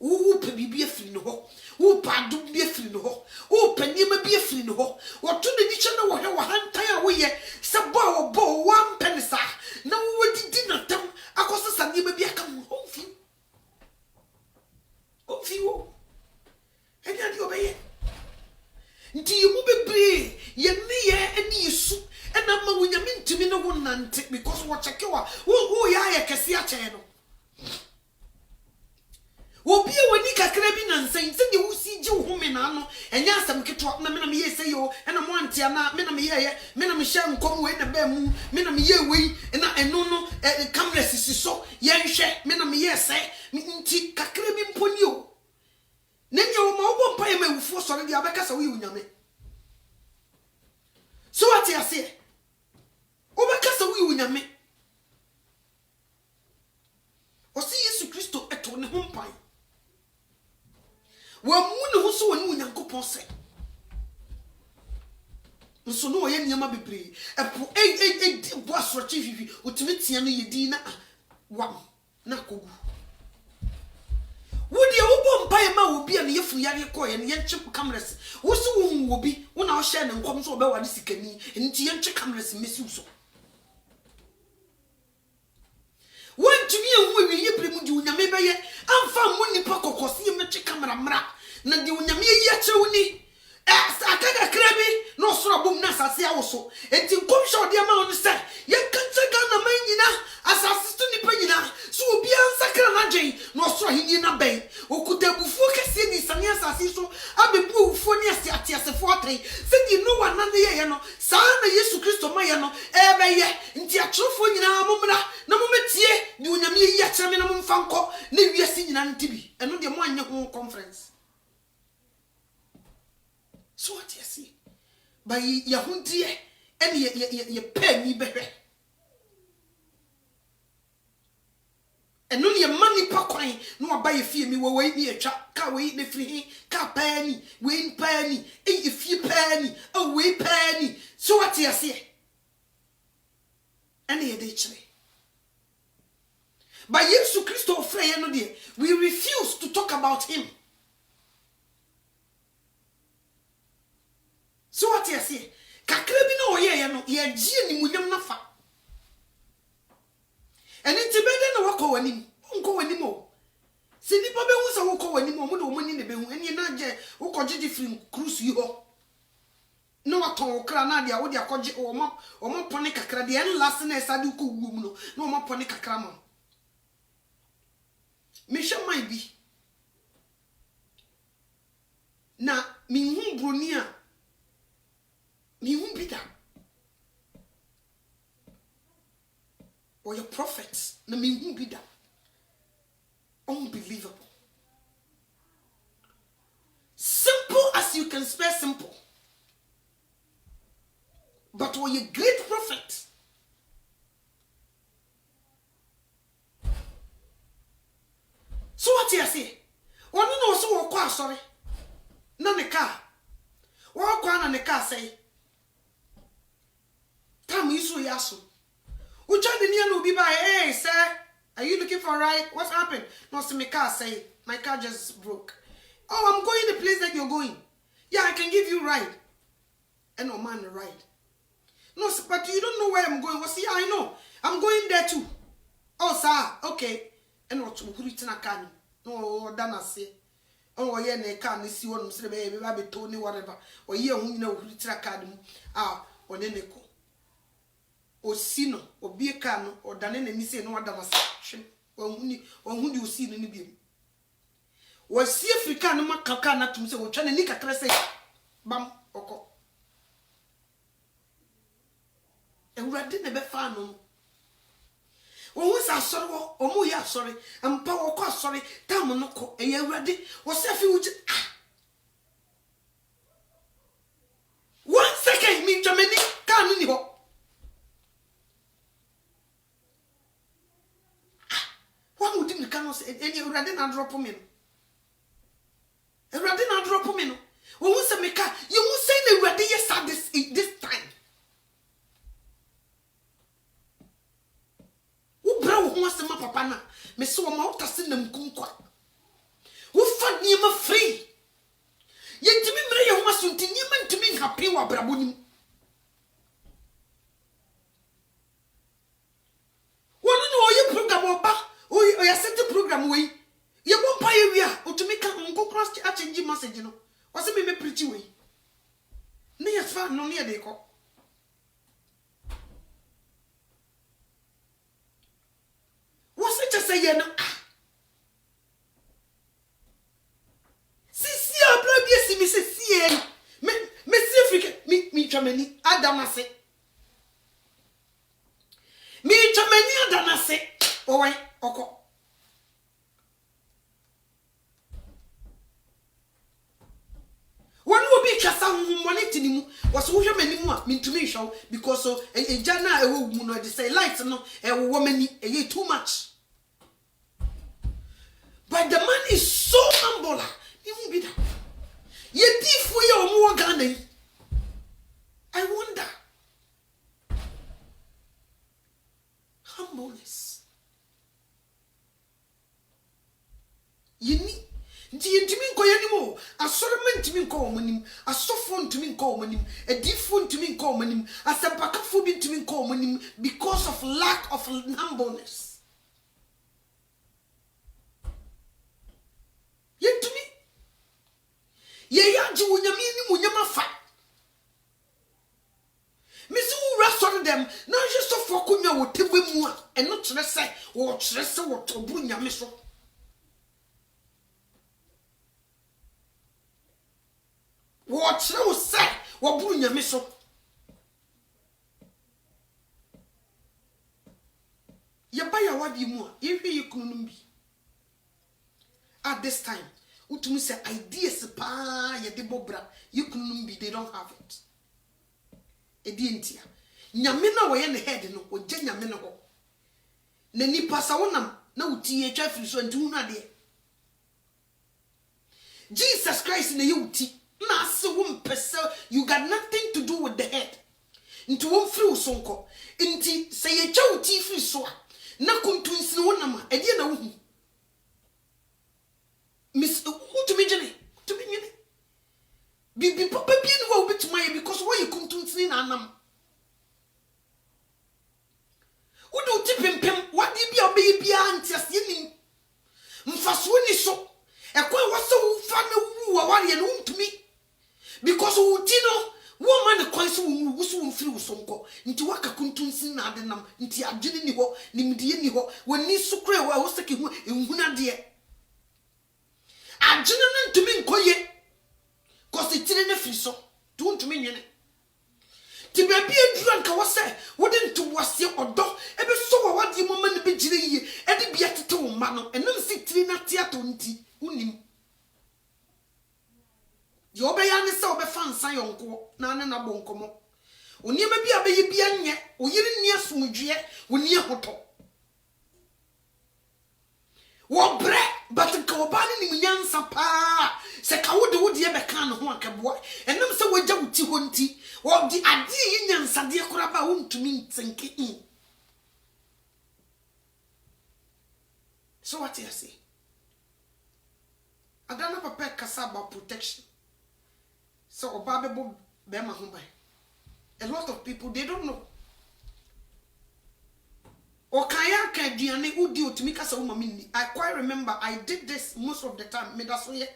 wo pe bibie firi no ho wo pa do bibie firi no ho wo pa niema bibie firi no ho wo to ne diche na wo hwe wo hantan a wo ye se bo one penisa na wo didi na tam akoso sa niema bibie aka mo ofi wo enya di obeye nti mu bebre ye ne ye eni yesu ena ma wo nyame ntimi no wo nante because wo cheke wo ya ye kese a che no obi e wani kakra bi na nsan se de wusi ji wo me na no enya asam keto na me na me ye se yo ena mo antia na me na me ye me na me hye nkom we na ba mu me na me ye we na eno no camera sisi so ye nhwe me na me ye se nti kakra bi mponi o na nya wo ma wo mpa ye ma wufo so de abeka sa wo yunyame so what you say obeka sa wo yunyame o si Yesu Kristo eto ne ho mpan wa mu ne ho so woni Nyankopon se nso no ye niam bebre epo di bo asoroche hwihwi otimi tia no ye din na wam na kogu wodi wo bom pae ma obi a ne yefu yare ko ye ne yenche cameras wo so wo obi wo na wo share ne nkom so obewa de sikani nti yenche cameras mesi so wantumi ehu wi ye premu di unyame beye amfa mu nipa kokosi meche camera mra na di unyame yi achewuni akaga krabi no soro bom na asase awoso enti nkomhwe ode ma on se ye kanche Ghana manyina asase to nipa nyina so obi ansakra na dwen no soro hini na ben okutabufu kese ni sane asase so abebu ufo ni atiasefo atren se di no wana ne ye no sa na Yesu Kristo ma ye no ebeye nti atrofo nyina momra na mometie di unyame yi acheme na momfanko na wiase nyina ntibi eno de mo anye ho conference. So what you see? By Yahundie and ye pay me better. eno ne mani pa kwan no aba ye fie mi wo we ni etwa ka we ne firi hin ka paani we paani e fie paani o we paani so what you say ene ye de kire but Jesus Christ ofre no de we refuse to talk about him. So what you say kakra bi na oye no ye gie ni munyam nafa ene tibede na wako wanim onko wanim o se nipa be hu se wako wanim o mo de omani ne be hu ene na je woko gigi free cruise yi ho no waton okra na dia wo dia kogi omo pone kakra de en last na esade ko wum no na omo pone kakra ma me hwe mai bi na mi hu broni a mi hu bi da or your prophets na mi hu bi da unbelievable. Simple as you can spare simple. But were you great prophet? So what you say? One no so kwa sorry. Na ne car. Wa kwa na ne car say. Tam isu yaso. Ucha de nia no bi ba hey sir. Are you looking for a ride? What's happened? No, see my car say my car just broke. Oh, I'm going the place that you're going. Yeah, I can give you a ride. And no man a ride. No, but you don't know where I'm going. Well, see, I know. I'm going there too. Oh, sir, okay. And what who return a can? No, Dana say. Oh, yeah, ne can see one say baby, baby Tony, whatever. Or yeah, who know who return a can. Ah, or then they or sino or be a can or done any say no other was or who you see in the beam. Was see African no makaka na tum say o twa na ni kakra say bam oko ewurade ne be fa no wo sa sori wo o mu ya sori ampa wo kwa sori tam no ko e ewurade wo se fi wuji 1 second mi jamani kan ni ho what would you can say any ewurade na drop me Erade na drop me no. Wo hu se meka, you hu say na erade yes this time. Wo bra wo hu asema papa na, me se wo ma utase na mkunkwa. Wo fa niema free. Ye ntimi mre ye hu asunti niema ntimi happy wa brabo nim. Wo no oye program oba, oye set program we. Ye won pa ye wi a otumika nko cross a change message no wase me preach we ne ye fa no ne de ko wase che say ye no si abra bi si mi se si me si Africa mi twamani adamase mi twamani adamase owe oko one will be kasa money tinimu was wo hwe manimu a mintumi hwe because so eja na ewo mu no de say light no ewo mani e too much but the man is so humble even be that ye difu ye omo Ghana I wonder humbleness yini ntimi nko yanimo asoroma ntimi nko omanim asofo ntimi nko omanim edifo ntimi nko omanim asempakafo bi ntimi nko omanim because of lack of humbleness yentumi ye yaji wonyami ni munyama fa misi wu restaurant them na je sofo konwa wo tebe mu a eno kire se wo tobu nyame so watch you say what buru nyame so ye ba ya wadi mu a ye hwe ye kununum bi at this time utumi say ideas pa ye de bobra ye kununum bi they don't have it edi entia nyame na wo ye ne head no o je nyame no ho na nipa sa wonam na uti etwa firi so nti hunu ade Jesus Christ na ye uti na ase wo mpese you got nothing to do with the head nti wo firi wo so nko nti se ye twa uti firi so a na kuntunsi wo nama ade na wo hu miss to me jene bibi papa bi ni wo bituma ye because wo ye kuntunsi na anam wo do ti pempem wadi bia obeyi bia antiase ni mfaso ni so ekwa wase wo fa na wu wa ware no ntumi because wo ti no wo ma ne kwan so wo so mfiri wo so nko nti waka kuntunsi na ade nam nti adwene ni ho nimdiye ni ho woni sukure wo seki hu ehuna de adwene no ntumi nkoye kosi tire na firi so tu ntumi nwene ti baby edura nka wo se wo de ntu wase odo ebe so wa wade mo ma ne be gire yie ede bia tete wo ma no enam si tire na tiato nti unim yo obeya ne se obefa nsa yonko na ne na bonkomo oniema bia abeyi bia nye oyiri ni asumdwe oni ahoto wo bre but ka obane ni munyansa pa se ka wo de e be kan no ho akaboa enam se wagya wuti ho nti wo di ade yi nyansa de kora ba wo ntumi ntenke so what you say adana papa kasa about protection so oba bebo be ma ho bai a lot of people they don't know okaya ka duane udi otumi kasa wo mama ni I quite remember I did this most of the time me da so ye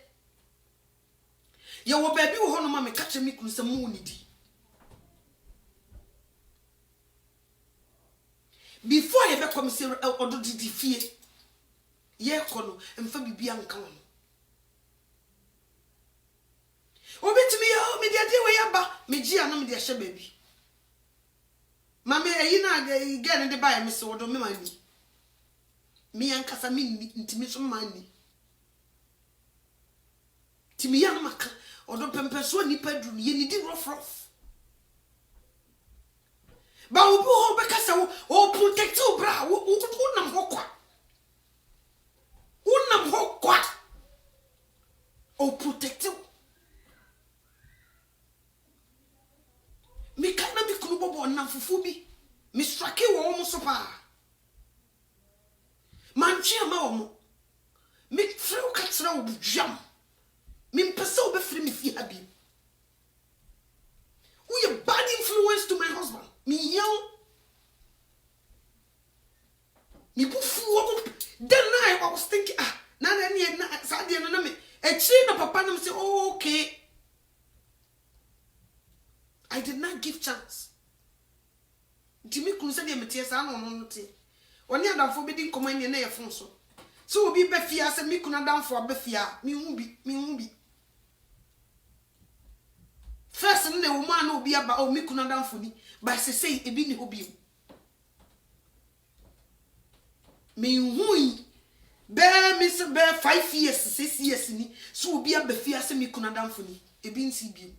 wo baby wo hono ma me kache mi kunu se mu ni di before ye be come say odo di fie ye kono emfa bibia nka wo obetimi ya me dia de we yaba me gi ana me dia hye baby mama eyi na again de buy me so do me mani me yankasa me ntimi so mani timi ya maka odo pempeso nipa duru ye ni di rough ba obi ho be kasa wo protect you bra wo nam ho kwa o protect you me kana bi kunu bobo nam fufu bi me strike wo mo so pa manchi ama wo me freu ka tsra wo bujam me mpesa wo be free me fi habi who you bad influence to my husband me young me bufu wo then I was thinking na sadie no na me na papa nam say oh, okay I did not give chance. Dimi kunse de metie sa no te. Oni adamfo be di nkomani na ye fon so. So obi be fia se mi kuna adamfo be fia, mi hu bi. First na wo ma na obi aba o mi kuna adamfo ni, ba se sei ebi ni obi. Mi hu be 5 years 6 years ni, so obi aba fia se mi kuna adamfo ni, ebi nsi bi.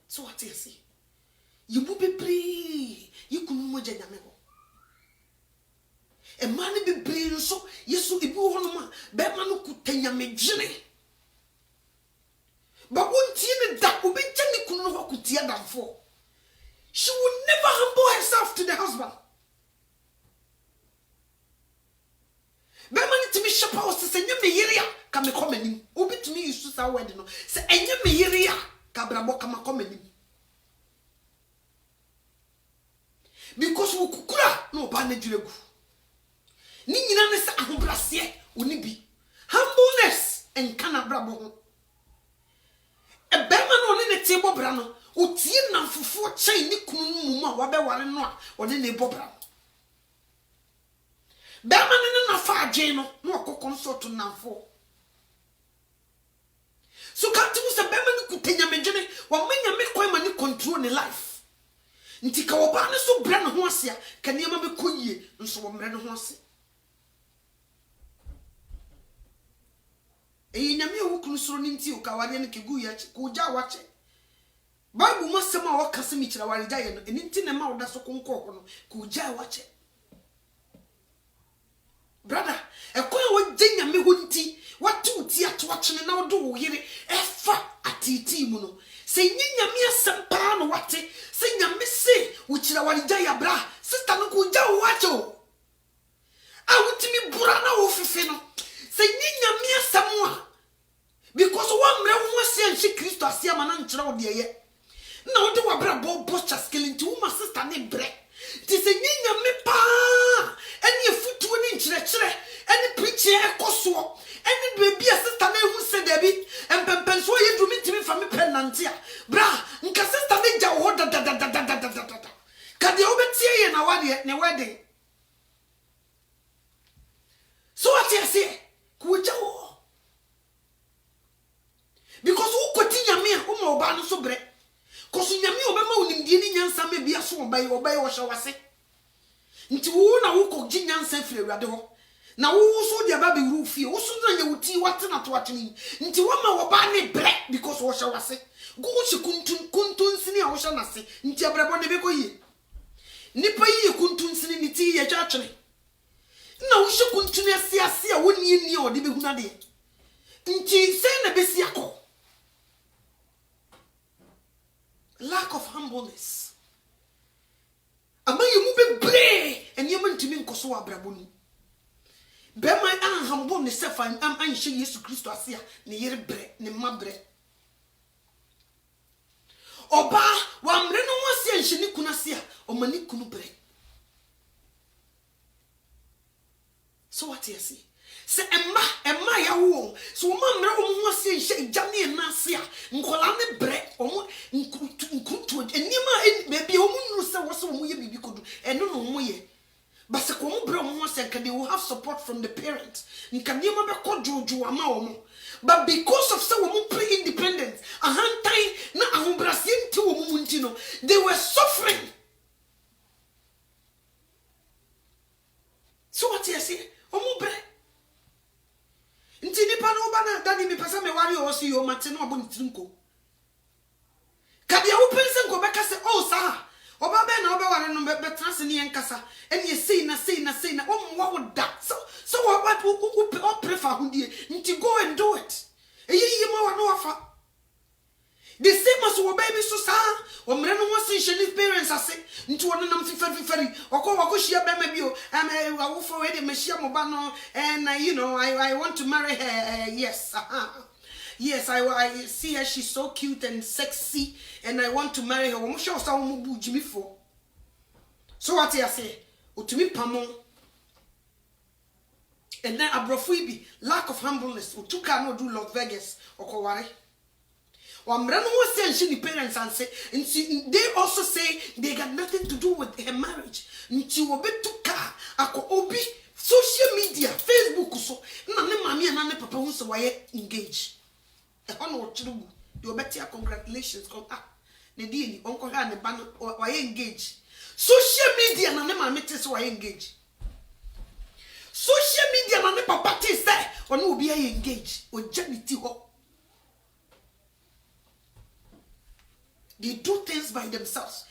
So what you say? You will be free. You couldn't move your name. A man be brave so yes, so if you want man, Berman could tell you me journey. But one teen that will be Jenny couldn't walk with tear down for. She would never humble herself to the husband. Berman to me shop house to say me area can be coming. Obi to me used to say wedding. Say any me area. Kabrabo kama komeni because wo kukura no ba na jiregu ni nyina ne sa ahobrase oni bi humbleness en kana brabo ho e be ma no ne tie bobra no o tie na fufu chai ni kunu mu ma wa be ware no a o ne bobra be ma ne na fa adwen no okokon so to namfo so can't you say bema ni kutenya menjene wa menya me kwa mani control ni life nti ka oba ne so bra ne ho ase a ka niam be koyie nso wo mre ne ho ase nyame wo kunu soro ni nti o ka ware ne ke gu ya ko ja wache Bible must sama wa kase mi kira wari jaye no eni nti ne ma woda so konko ho no ku jaye wache. Brother, ekwan wo genya me ho nti watu ti ato achene na wodo wo yire efa atiti mu no. Se nyinya me asempa no wate, se nyame se wo kira wari jaye bra, sister no ku jaye wache o. A wutimi bura na wo fifi no. Se nyinya me asemwa because one mre wo se anhye Kristo asia ma na nkyere wo de ye. Na wo de wabra bo chaskele nti wo ma sister ne bre ti se nyinya me pa eni efutu ni nkyerɛkyerɛ eni preach ekoso eni baby a sister na hu se debi empempen so ye dumi timi fa me penante a bra nka sister ne gya wo da ka de obetie ye na wade ne wedding so what you say ku gya wo because wo koti nyame a wo ma oba no so bre koso nyame obema onimdie ni nyansa me bia so obai wo hyawase nti wo na wo ko gi nyansa firi awade ho na wo so de aba be ru fie wo so na nyawuti wate na to atini nti wo ma wo ba ne bre because wo hyawase go chi kuntun sini a wo hya nase nti abrabo ne be ko yie nipa yie kuntun sini ni ti ye twatwene na wo hye kuntun asiase a wo ni o de be huna de nti se na be si akọ. Lack of humbleness. Ama yemu be bre enye mantimi nkoso abrabonu. Be man an humble ne sefa am anhye Yesu Kristo ase a ne yere bre ne mabre. Oba wa mre no wase anhye ni kuna ase a o mani kunu bre. So what you see? Se emma ya wo so ma mre wo ho se nhye jane na ase a nkola ne bre omo nkrutu enima baby omo nuru se wo se wo ye bibi kodu eno no mo ye but se ko mo bre wo ho se nka they will have support from the parents nka niema be kojojo ama wo but because of se wo mo pre independent ahantan na ahobrase nti wo mo nti no they were suffering. So what you say omo bre nti nipa no ba na dani mi pesa me wari o si yo mate no obo ntrinko kadia wo pense nko beka se oh sa oba be na oba ware no be trans ne enkasa ene sei na o mo wo da so o prefer hundie nti go and do it eyi ma wa no wafa the same as wo baby so sa o mre no wo sin hye parents ase nti wo nam fifari wako hia be ma bi o wo for we de machia mo ba no and you know I want to marry her yes yes I see her, she's so cute and sexy and I want to marry her. Wo mo show sa wo bu jimi fo. So what you say otumi pamon and then abrofo bi lack of humbleness otuka no do Las Vegas okoware. Parents and say, and they also say they got nothing to do with her marriage. Social media, Facebook, so mommy and papa who so why engage. Congratulations, come up. Nedini, uncle and the band why engage. Social media and mammy test why engage. Social media and papa test that or no be engaged or janity. They do things by themselves.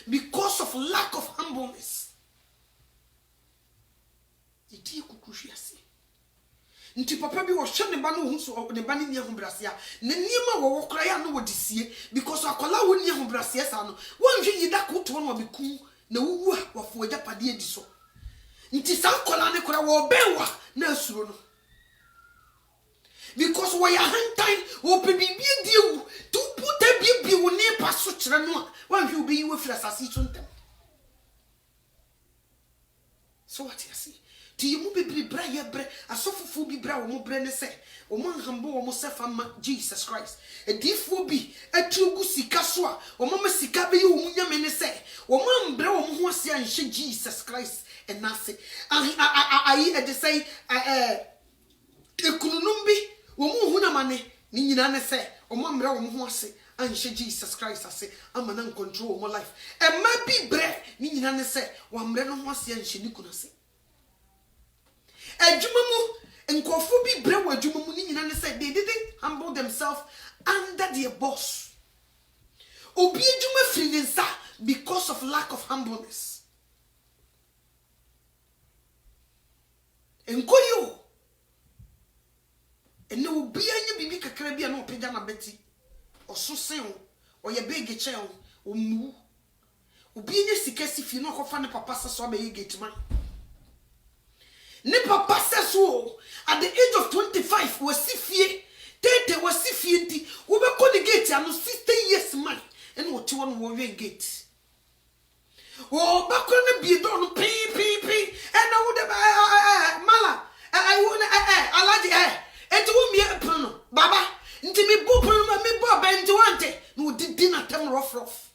Because of lack of humbleness. Nti papa bi wo hwe ne ba no hu so ne ba ne nia humbrasia ne niema wo wokra ya no wodisie because akola wo nia humbrasia sa no wonhwe yida ko to no obeku na wuwu a wofo agapade edi so nti sa akola ne kora wo bewa na asuro no because we are hand o pe bibie die tu puta bibie wo ne pa so kire no a wonhwe obi wo fira sase so ntem. So what you see? Ti mu bibri bra ye bre asofufu bi bra wo mu bre ne se wo mu hambo wo mu sefa ma Jesus Christ edifo bi atugu sika so a wo mu sika be wo mu nyame ne se wo mu mbre wo mu ho ase anhye Jesus Christ enase ayi e de say ekununum bi wo mu hu na mane ni nyina ne se wo mu mbre wo mu ho ase anhye Jesus Christ ase amana control wo life e ma bi bre ni nyina ne se wo mbre no ho ase anhye ni kunase. Ejumamu Nkofo bi bre wa adwuma mu ni nyina ne say they didn't humble themselves under their boss. Obi adwuma firi ne nsa because of lack of humbleness. Enkoyo. Ene obi anya bibi kakra bia na opega na beti. Oso sen o ye big che o mu. Obi anya sika sifi na okofa ne papa se so abaye gate man. Ne papa se so at the age of 25 was sifie. Tete was sifie nti wo be ko the gate ano 60 years man. And what you want to gate. Oh, back on the beard on pee. And I would have Mala. I want and to me a pun. Baba, into me boop, me bob and to ante. No, did dinner them rough.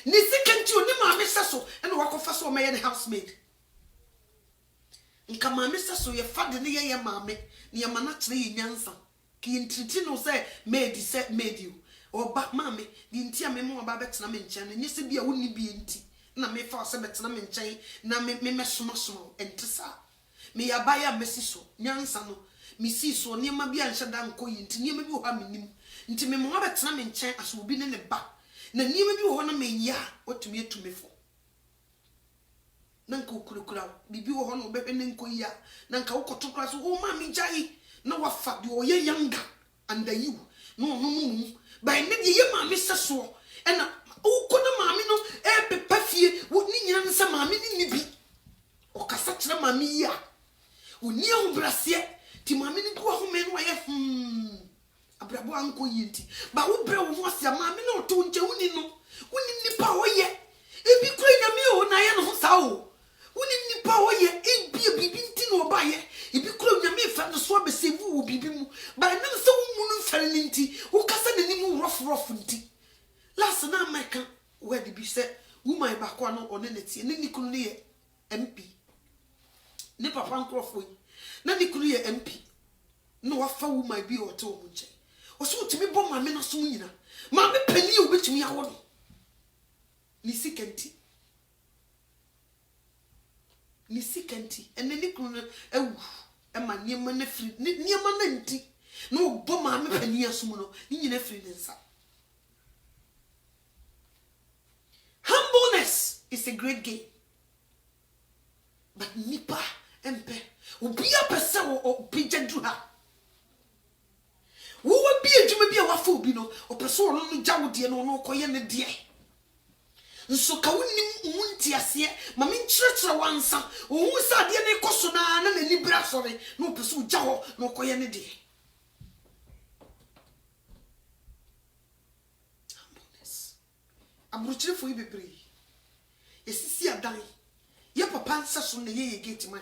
Nisi can you name my Sasso and walk off us or my housemaid. And come my Mr. So your father near your mammy, near Manatri Yansa. Ki Tritino say, made you. Or back mammy, the intia me more about Betnam in Chan, and you see be a wouldn't be in tea. Na me for Betnam in Chan, na me small and Tessa. Me a buy a messiso, Yansano, Missy so near my bean shadam coin, to near me who have him, into me more Betnam in Chan as will be in the back. Na near me honor me ya, what to me for. Nanko Kurukura, Bibi honor baby Nanko ya, Nanka Okotokras, oh mammy Jai. No what fat you ye younger under you. No. By maybe ye mammy so and oh could mammy no pefie would need answer mammy ni be or cassatra mammy ya. Would near brassier to mammy go home and why a bravo uncle yinty. But who bro was your mammy no to Johnny no. Wouldn't ni power yet. If you clean a meal, Nayan Hosao. Wouldn't ni power yet, ain't be a bibintin or buy it. If you clone your me from the swab, say who will be bimu, but I never saw moon felinity, who cast any more rough tea. Last night, my can where did be said, who my back one on energy, and then you could near MP. Nipper Pancroftway, none you could near MP. No, I found my be or two munche. Or so to me, bomb my men of Swina. Mammy penny, which me I want. Nisi Kenti. Nisi Kenti, and then you could and my near man free near manenti. No bomb my penny as mono, in your free inside. Humbleness is a great game. But Nipa and Pe will be a person or pigeon to her. Who will be a Jimmy a waffle bino or person on Jawdi and no coyenne dear. So Kawin Muntiasia, Mammy Church once, who said the Cosona and any brasserie, no pursue Jaw, no coyenne dear. Humbleness. I'm rooting for you, baby. Yes, see a dying. Your papa says on the ye gate mine.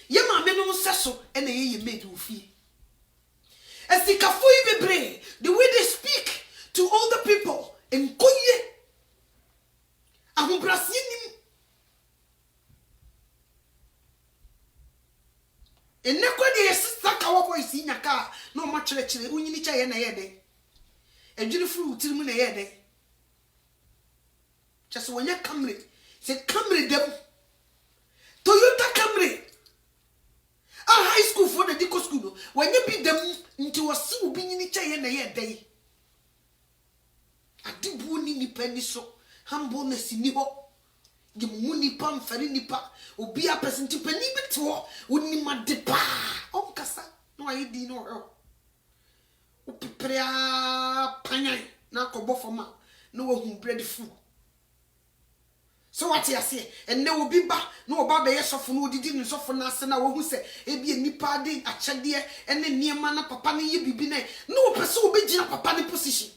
Your mamma no sasso and the ye made you feel. As the Kafoy Bebre, the way they speak to all the people in Koye. I'm Brasilim. And nobody is stuck our voice in a car, no much actually, when you need a day. And you fruit till me a day. Just when you come, say, Camry them. Toyota Camry. A high school for the Dico school. When you beat them into a soup being in each a day. I did wound penny so humbleness in you. The money pump for any pa will be a person to penny bit wouldn't my depa. Oh, Cassa, no, I didn't know her. Oh, prepare panya, now come for ma, no one who bread food. So what you say, and there will be back no about the yes of no didn't suffer Nasana who say, it be a nipa day at Chadia and then near mana papani ye be no person will be in a papani position.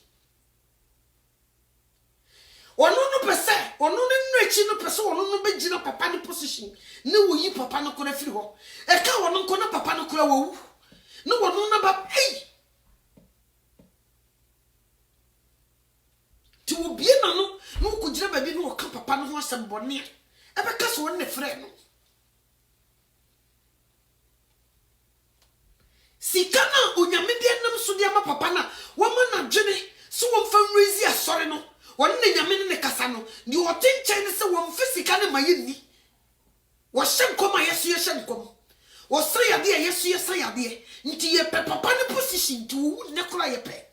Or no percent, or no no person, or no be in a papani position. No, ye papano could have flew. A cow or no corner papano crow. No one know about hey. To be no could never be no cup of pan was some bonnet. Ever cast one the friend. Sikana, Unyamidianum Sudiama Papana, woman of Jenny, so one from Rizia Sorino, one Yamin in the Casano, you are 10 China, so one physically my yini. Was some come, I see a shankum. O say ade yesu ye say ade nti ye pe papa ne position to wu ne kora ye pe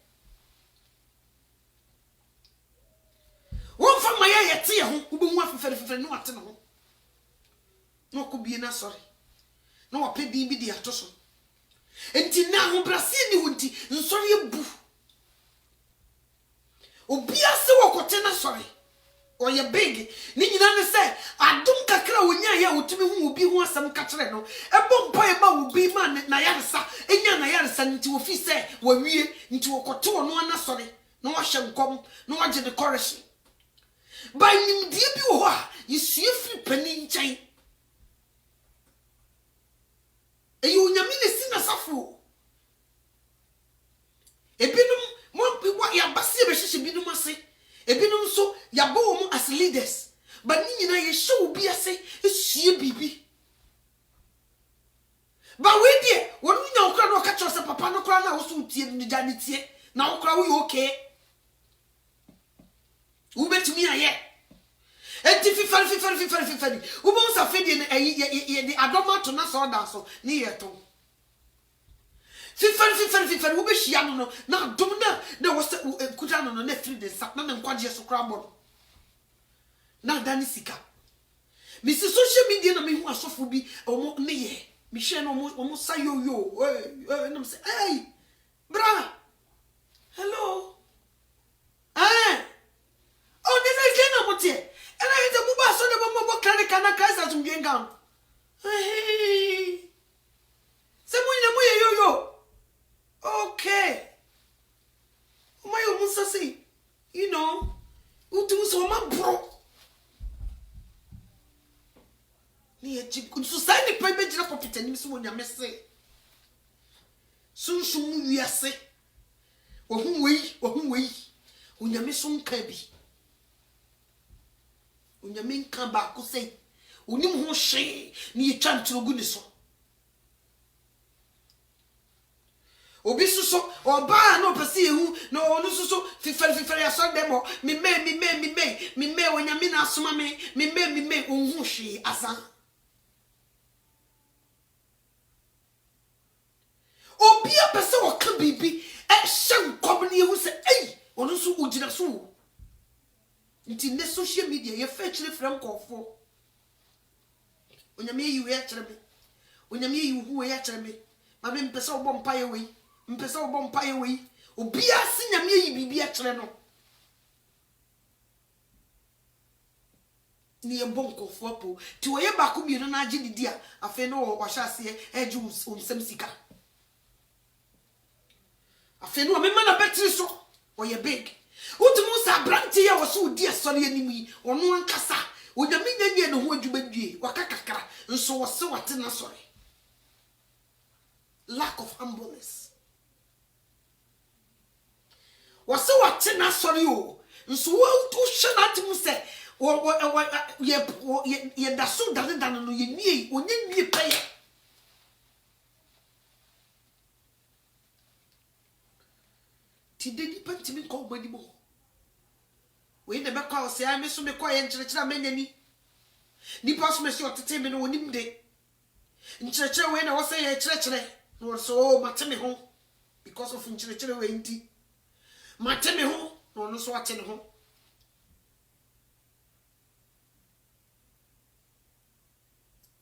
won fa maya ye te ye ho wo be hu afefere no ate no ho no ko bie na sorry no wa pe bi di atoso nti na ho brase ni ho nti nsori ebu obi ase wo kote na sorry o ye big ni nyina ne say adum kakra wonya ye otumi hu obi hu asem ka kire no ebo mpa e ma obi ma na yaresa enya na yaresa nti wo fi say wo wie nti wo kote wo no na sorry no wa hye nkom no wa gye de correction by nim die bi wo ha yesue fi pani nkyɛn eyi onyame ne sina safo ebinum mo ya base be hye binum ase ebinum so ya bo wo as leaders but ni nyina ye show bi ase esue bibi ba we die wonu nya okra no ka cho se papa no kra na wo so tie ni ja ni tie na okra wo ye okay wo betumi aye enti fifari wo bo sa fedie ne ye di adoma to na so da so ni ye to fifari wo be hia no na adom na wo se kuta no na free de sa na nkwaje so kra bo na dani sika mi si social media na me hu asofo bi omo ne ye mi hwe no omo sa yo na me say hey bra hello oh this is Lena Motie and I the buba so the mama credit kana kaisa zum genga hey semunya mu yo okay my musa say you know utu so ma bro ni e chip kun so sai ni pa be jira popita ni so wonya mese sunsun mu wiase wo hu wei wonya me so nka bi onyame nka ba ko sei onim ho hwe ni etwa ntrogu ni so obi suso oba na opese ehu na onu suso fifere aso demo mi me onyame na asoma mi me onhu hwe asa obi apese o ka bibi e hye nkom ni ehu se ei onu so ugina so nti ne social media ye fa kire frem kofo onyame yi we akire me onyame yi hu we akire me ma me mpese obọ mpa ye we obi ase nyame yi bibi akire no ni embon kofo po ti wo ye ba ko bi no na agi didi a afa no wo hwa ase eju onsem sika afa no me ma na betri so wo ye big utumu sa branti ya woso udi asori anim yi ono ankasa onyame nyanyi ne ho adwumadwie wakakakra nso wose wate na sori lack of humbleness wose wate na sori o nso wo hye na atim se ye daso dane no ye nie onye nie paye ti dedi pantimi ko gbani mo we ne be kwa se ai me so me kwa ye nkyerechera manyani nipa so me se otete me no onim de nkyerechera we na wo se ye kyerechera no so mateme ho because of nkyerechera we nti mateme ho no so ate ne ho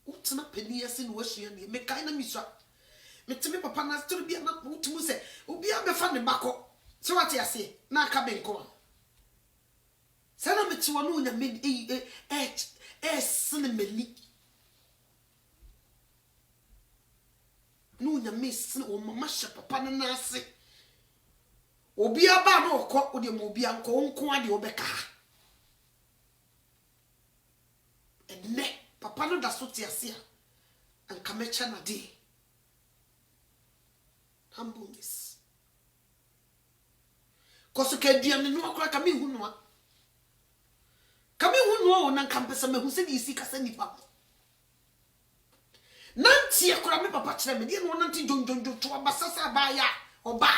utna peni ase no wasua ne me kai na misua meteme papa na story bia na utumu se obi abefa ne bako se wate ase na aka benko sana meti wonu nya me sinemeli no nya me sin o mama hye papa na ase obi aba na okọ o de mo obi anko nko ade obeka enne papa no da so te ase a anka mecha na de humbleness koso ka duam no akora ka me hu no o na kampesa me hu se di sika sa nipa nanti akora me papa kire me de no nanti jonjonjo to abasasa ba ya oba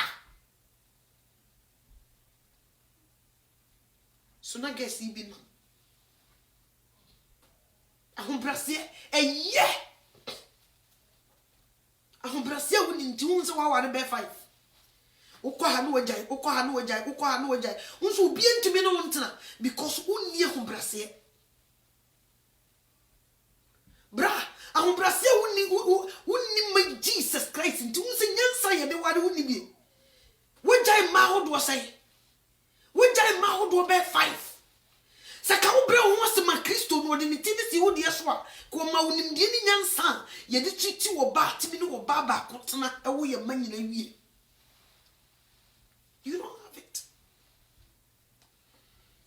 so na gesi bi no ahombrase eye ahobrase wo ni nti hu se wa ware be 5 ukwa no wajai unso obi ntimi no ntena because unni ahobrase bra ahobrase unni ma Jesus Christ nti unse nyansa ye de ware unni bi wajai ma hodo sai wajai ma hodo be 5 saka wo bre ho asema Kristo no de ne tini si wo de so a ko ma wonim de ni nyansa ye de chiti wo ba timi no wo ba ba ko tena e wo ye manyina wie. You don't have it.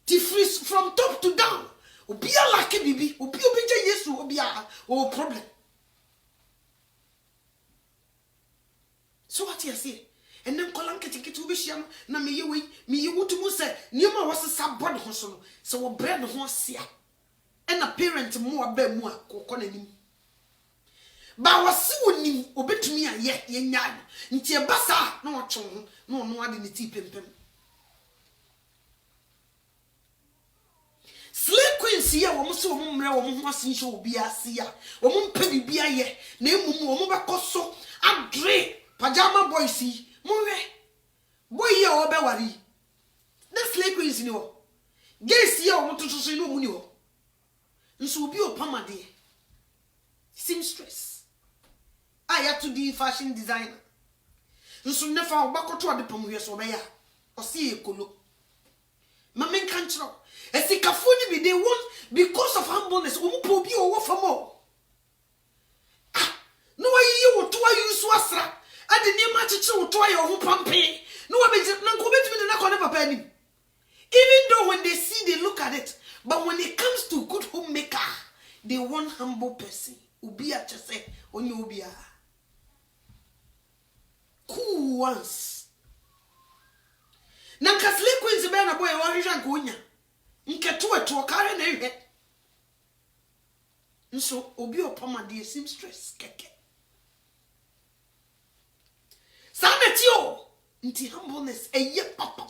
Difference from top to down. Obia like bibi, obia Yesu, obia oh problem. So what you say? And then kolan kete obi hia na me ye wutumu say niema was sabod ho so no. So wo bread ho sia. And a parent mo aba mu a kokọ nanim. Ba wasi wonim obetumi aye ye nya nti e basa na ocho ho no ade ne ti pempem. Slay queens here wo so wo mre wo ho asinhye obi asia wo mpa bibia ye na emum wo bekoso adre pajama boys mo we boy ye wo be wari the slay queens ni wo gays here wo totoso ni omu ni wo nso obi opamade seamstress I had to be fashion designer. Nso nefa obakoto ade pam hwe so be ya. O se ekolo. Mamen kanchro. Esikafo ni be they want because of humbleness. Omo po bi owo famo. Ah, no ayi wo to ayi so asra. Ade ni ma chichi wo to ayi ho pampe. No wa be na ko betimi na ko ne papa ni. Even though when they see they look at it, but when it comes to good homemaker, they want humble person. Obi a chese onye obi a. Cool once. Nanka slay queens be na boy wa hwehwa nka onya. Nketo eto kare na hwe. Nso obi opamade seamstress keke. Saneti o nti humbleness eye papa.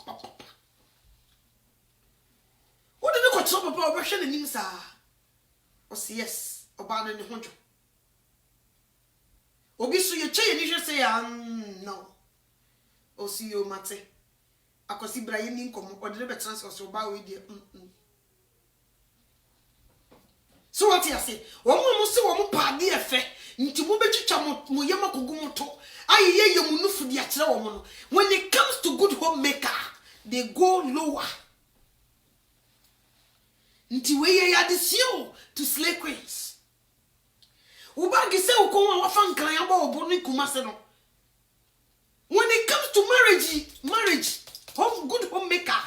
What did you go papa obehwe na nim sa? O say yes, oba no ne hojo. Obi so ye che ni hwe say no. O see you mate. Akosi bra ye ni nkom o de be transfer so ba we de. So what you say? Wo se wo pa de efe. Nti mo betwitwa mo ye makogu to. Aye ye mu nufu de akere wo no. When it comes to good homemaker, they go lower. Nti we ye addition to slay queens. Ubagi se ukon wa fan kran ya ba obo ni kumase no. When it comes to marriage, home good homemaker,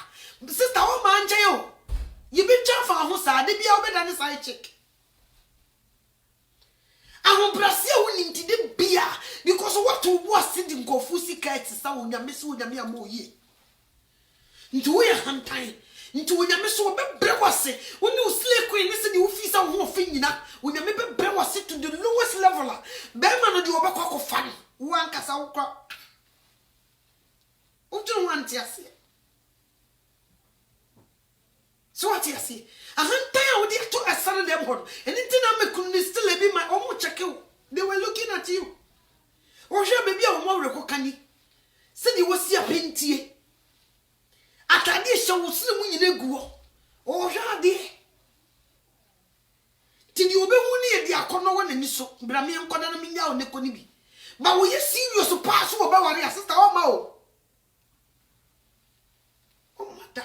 sister o man je yo. You be chafa ho sa de bia obeda ne side chick. Ahun brase woni nti de bia because what was sitting kofu sika ti sa onyame so onyame amoye. Nti we hantan nti onyame so be brewase woni o slay queen ne se de ofisa ho ofi nyina onyame be brewase to the lowest level be ma no de obekwa ko fa wo ankasa wo kra utu wanti ase. So what you see? Ahanta wo de to asare dem hod enti na mekunu still e be my omo check you. They were looking at you. O hwe baby a wo mo wreko kani se de wo si apentie atade hye wo sene mu nyina guo o hwa de ti di obehu ne ye di akono wo na ni so bra me enkoda na me nya o ne koni bi ba wo ye serious pass wo ba ware sister o ma o mata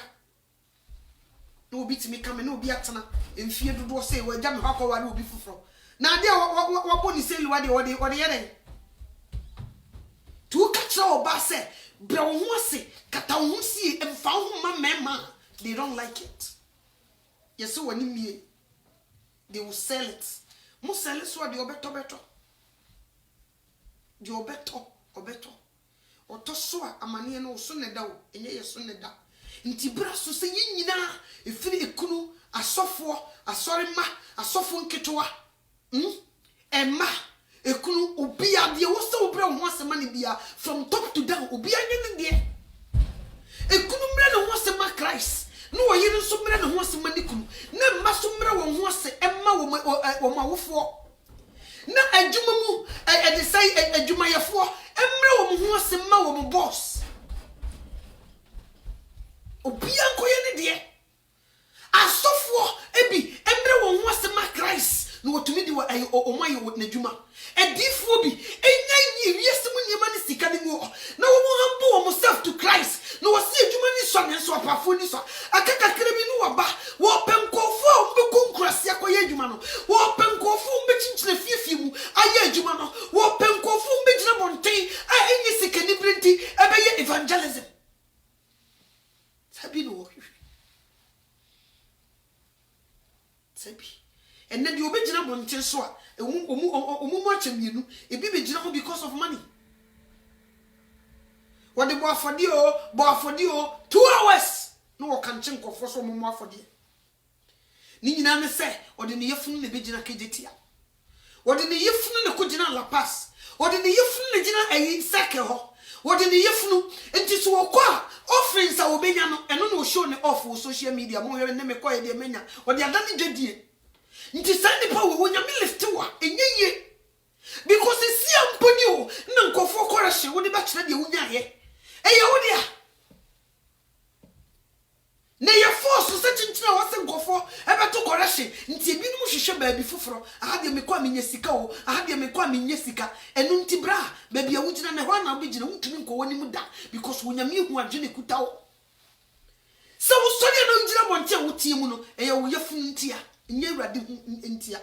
no bi ti me kame no bi atena emfie dodo say wo agya me hakọ ware obi fufuro na de wo boni seli wade wo de ye den tu kacha o ba se bra wo ho ase kata wo ho sie emfa ho ma mema they don't like it. Yes, so when me they will sell it. Mo sell it so the obeto. The obeto. Oto so amane no so ne da o enye ye so ne da. Nti bra so se yinyina efiri ekunu asofo asorema asofo nketoa. Emma ekunu obi ade wo se obra ho asema ne bia from top to down obi anye ne de. Ekunu mre ne ho asema Christ. No wo yiri so mre ne ho asema ne kunu. Na mma so mre wo ho ase emma wo ma wofo. na adwuma mu de say adwumayefo emre wo ho asem ma wo boss obia nkoye ne de asofo ebi emre wo ho asem ma Christ no wotumi di omaye wo n'adwuma edifo bi enya yi wiese mu niema ne sika ne mu na wo hambo wo self to Christ no wo si adwuma ni so ne so apafo ni so akaka krebi no wo ba wo penkofo mbe konkurase akoye adwuma no wo penkofo mbe chinchine fiefie mu aye adwuma no wo penkofo mbe gina bonten a enyi sika ni brenti ebeye evangelism sabi no wo sabi enne di obegina bonten so a omu achemienu ebi begina ho because of money what the bo afodi o 2 hours no wo kan chenkofo so omu afodi ni nyina ne se ode ne yefunu ne begina kejetia ode ne yefunu ne kogina La Paz ode ne yefunu ne gina ayi sake ho ode ne yefunu enti so okwa offerings a obenya no eno no show ne off social media mo hwe ne me koye de menya ode adani dwedie nti sande pa wo nya me lift wa enyeye because si amponi o na nkofo korahye wo de ba kire de wonya ye eye wo dia ne ye force se chinchina wo se nkofo ebe to korahye nti ebi no hwehwe ba bi foforo aha de me kwa menya sika o aha de me kwa menya sika enu nti bra ba bia wo gina ne ho na obegina wuntumi nko woni mu da because wonya me hu adwene kuta wo se wo sori na ngina bonte wo tie mu no eye wo yefunu ntia nye wrade ntia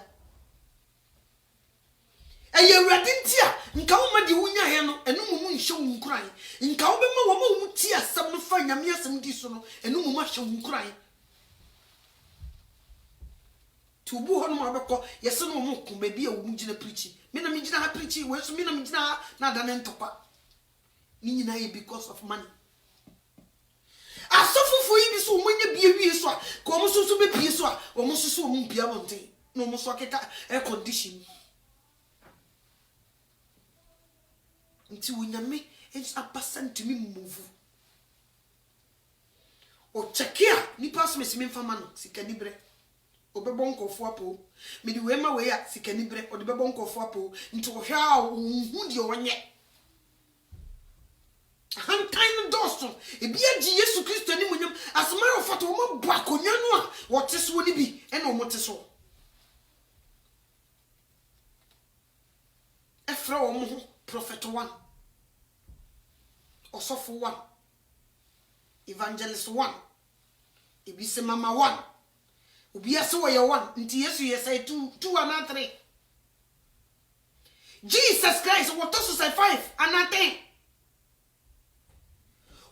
eye wrade ntia nka wo ma di wunya he no enu mumu nhye wo nkuran nka wo bema wo ma wo ti asam no fa nyame asam di so no enu mumu ahye wo nkuran tubu ho no ma beko yese no mo ko bebi a wo mu gina preach me na me gina ha preach we so me na me gina na da ne ntopa ni nyina ye because of money asofofo yi bi so omonya bia wie so a ko omo so be pie so a omo so omo bia bonten no omo so akeka air condition nti wonyame it's a percent to me move o chekia ni pass me sime fama no sikani bre obebo nkofo apo me di we ma we ya sikani bre o de bebo nkofo apo nti o hwa hu di onye Hantain dosto ebia ji Yesu Kristo ni munyam asmaro fato mo bakonya no a wote so ni bi e na omote so efra wo mo prophet 1 osofo 1 evangelist 1 ebise mama 1 obi ase wo ye 1 nti Yesu ye say 2 and 3 Jesus Christ what to say 5 and 10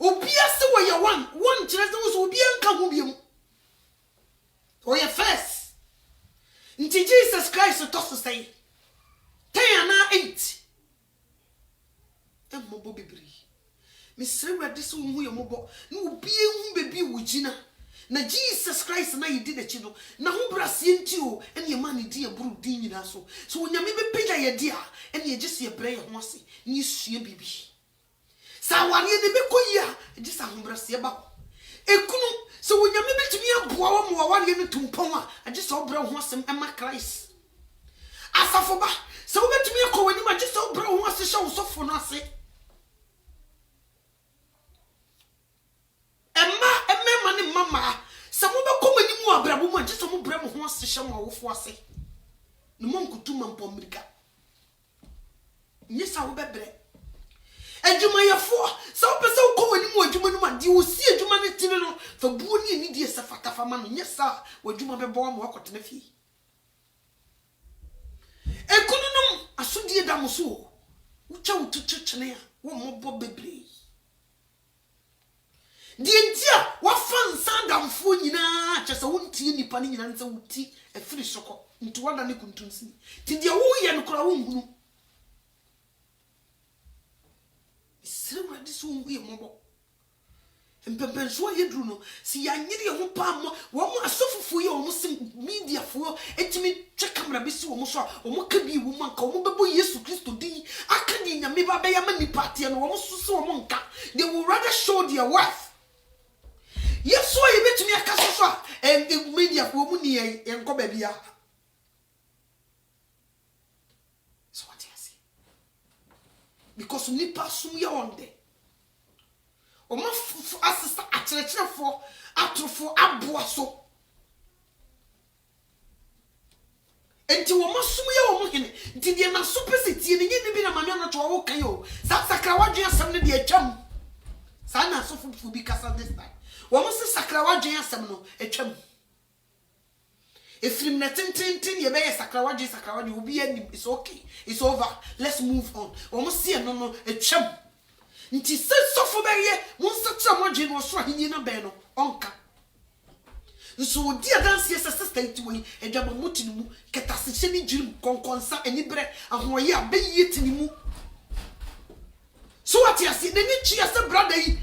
obia se wo ye 1 kire se wo so obia nka ho biem o ye first nti Jesus Christ to so say 10 na 8 emobo bibiri misre wade se wo hu ye mobo na obia hu bebi wo gina na Jesus Christ na yidi na chi no na ho brase nti o ene ye ma ne di eburu din nyina so onyame be pega ye di a ene ye gese ye bre ye ho ase ni sua bibi sa wani ne bekoyia ejisa hombrase ba ekunu so wonyame betumi aboa wo mo wani ne tumpon a ejisa obra ho asem ema Christ asafo ba so betumi akọ wani ma ejisa obra ho ase hye wo sofo no ase emma ne mama so mo bekọ mani mu abrabo mu ejisa mo bra mo ho ase hye mo awofo ase no mo nkutuma mpomrika nyesa wo bebre adwuma yefo so pese ko wani mu adwuma no ma di wo si adwuma ne tine no fa buo ni ani die safata fa ma no nyesa wadwuma bebo ma wakotena fi ekununum asodie da mo so ucha utuchechene a wo mobo bebre die ntia wa fan sandamfo nyina chese wontie nipa ne nyina nse wuti afiri soko nti wada ne kuntunsi ti die wo ye no kora wo nhunu Sira diso nwie mobo empempenso yedru no si ya nyiri ho pa mo wo mo asofofo ye wo mo sim media fo etimi twa camera bi si wo mo so wo mo ka bi wo mo nka wo mo bebo Yesu Kristo din aka ni nyame ba be ya mani party no wo mo so wo mo nka they will rather show their worth Yesu ye betimi aka so media fo mo ni enko ba bia because nipa sum ye on de oma asesa akyerɛkyerɛfo atrofo aboa so enti wo masum ye wo hene nti de na so pese tie ne nyɛ bi na mame no to wo kan yo sakra wadwen asɛm ne de atwam sa na so fufu bi kasa this time wo mo se sakra wadwen asɛm no atwam efrim na tintintin ye be ye sakra wadwen obi anim it's okay it's over let's move on wo mo se no atwam nti se sofo be ye mo nsakyerɛ mo dwen no so ahenyi na bɛn no onka nso di adanse se sister itiwe edwaba motini mu ketase hye ni girim konkonsa anibre ahoye abeyi tini mu so what you see the ni chia se brother yi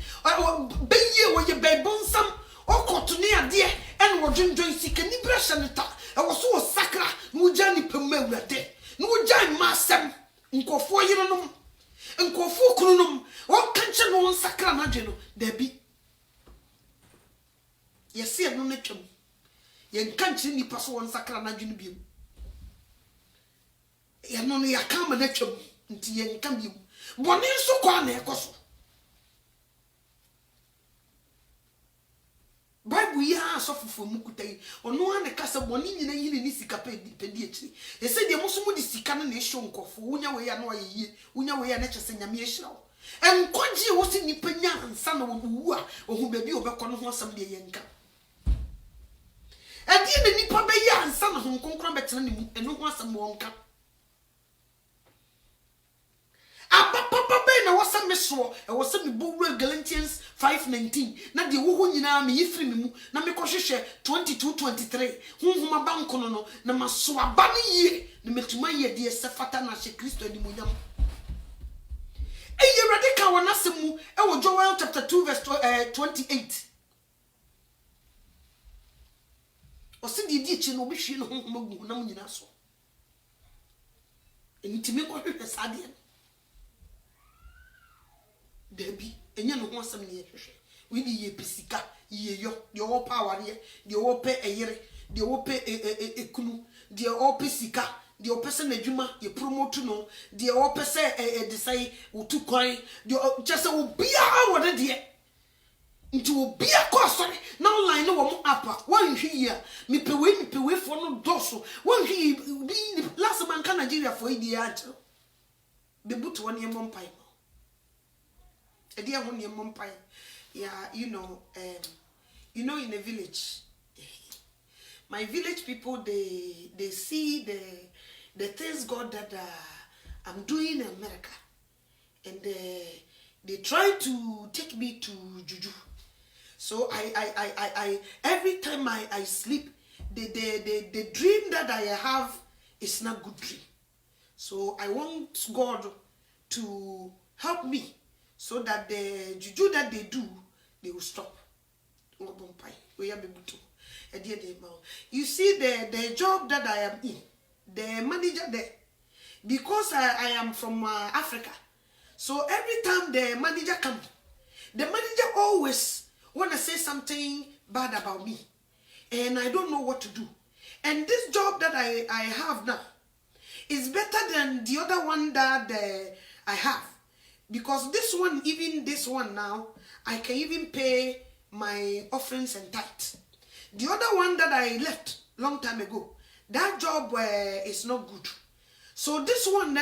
beyi wo ye bebonsam okoto ne ade en wo dwendwen sika ni bre hyeneta e wo so sakra no gya ni pam awurade no gya masem nkofo yirenom nkofo kununom wo kanche no sakra na dwe no da bi yesi eno na twam yen kanche ni paso won sakra na dwe no biem eno no yakama na twam nti yen kam biem boni so kwa na ekoso Bible ya asofofo mu kutai ono ane kasa boni nyina yine ni sika pedi akiri ese de muso mu di sika na ehyo nkofo wonya we ya na oyeye wonya we ya na kyese nyame ehira wo enkoji wo si nipa nya ansa na wo a ohu baby obekọ no ho asam de yenka adi ne nipa be ya ansa na ho konkron betena ne mu eno ho asam wonka Papa be na wasa mesro e wasa me bo Galatians 5:19 na de wo ho nyina me yifri me mu na me kohwehwe 22:23 honhoma banko no na maso aba ne yie na metuma ye de sefata na hye Kristo ani munyam eye radical wana semu e wo Joel chapter 2 verse 28 osi di echi no obehwie no honhoma gu na munyina so enitime kohwehwe sade Debi, enye no ho asem ne yehwehwe. We di ye pisika, ye yo, de wo power ye, de wo pe eyere, de wo pe ekunu, de wo pe sika, de wo pe se nadwuma ye promote no, de wo pe se de sai wotu kwan, de chese obia wo de de. Nti obia ko sori, na online no wo mo apa, wan hwi ya, me pewe fo no doso, wan hwi bi last man ka Nigeria for idi ancho. Be butu won ye mompai. Yeah, in a village, my village people they see the things God that I'm doing in America, and they try to take me to juju. So I every time I sleep, the dream that I have is not good dream. So I want God to help me, so that the juju that they do, they will stop. You see the job that I am in, the manager there, because I am from Africa, so every time the manager comes, the manager always want to say something bad about me, and I don't know what to do. And this job that I have now is better than the other one that I have. Because even this one now, I can even pay my offerings and tithes. The other one that I left long time ago, that job is not good. So this one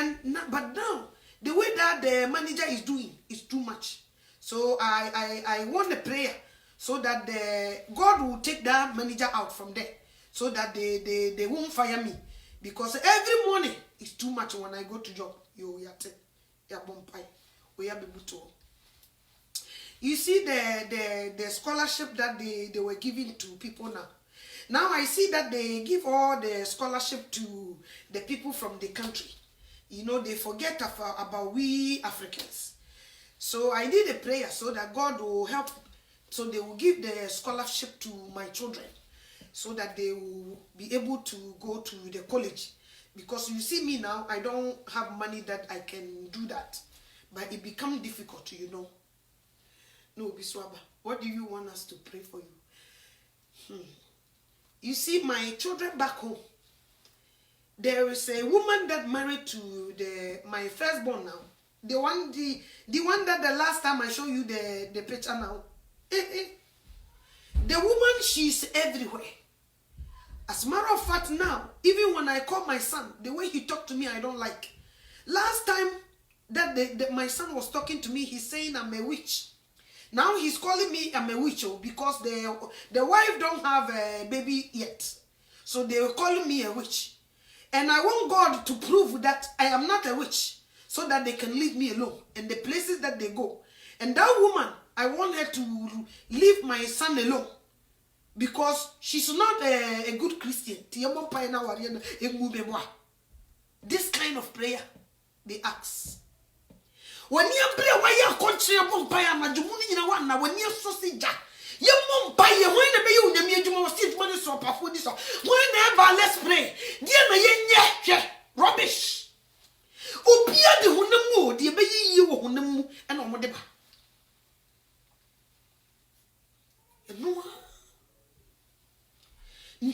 but now, the way that the manager is doing is too much. So I want a prayer so that God will take that manager out from there, so that they won't fire me. Because every morning is too much when I go to job. You see the scholarship that they were giving to people now. Now I see that they give all the scholarship to the people from the country. They forget about we Africans. So I did a prayer so that God will help. So they will give the scholarship to my children, so that they will be able to go to the college. Because you see me now, I don't have money that I can do that. But it becomes difficult, No, Biswaba, what do you want us to pray for you? You see, my children back home, there is a woman that married to my firstborn now. The one that the last time I show you the picture now. The woman, she's everywhere. As a matter of fact, now, even when I call my son, the way he talked to me, I don't like. Last time that my son was talking to me, he's saying I'm a witch. Now he's calling me I'm a witch because the wife don't have a baby yet. So they're calling me a witch. And I want God to prove that I am not a witch so that they can leave me alone in the places that they go. And that woman, I want her to leave my son alone because she's not a good Christian. This kind of prayer, they ask. When you pray, why you country among Paya Majumuni in a one now when you're sausage, you won't buy a winner, you must sit money so powerful. Whenever let's pray, dear, rubbish. Opia the Hunamu, the baby you Hunamu, and on whatever. No. They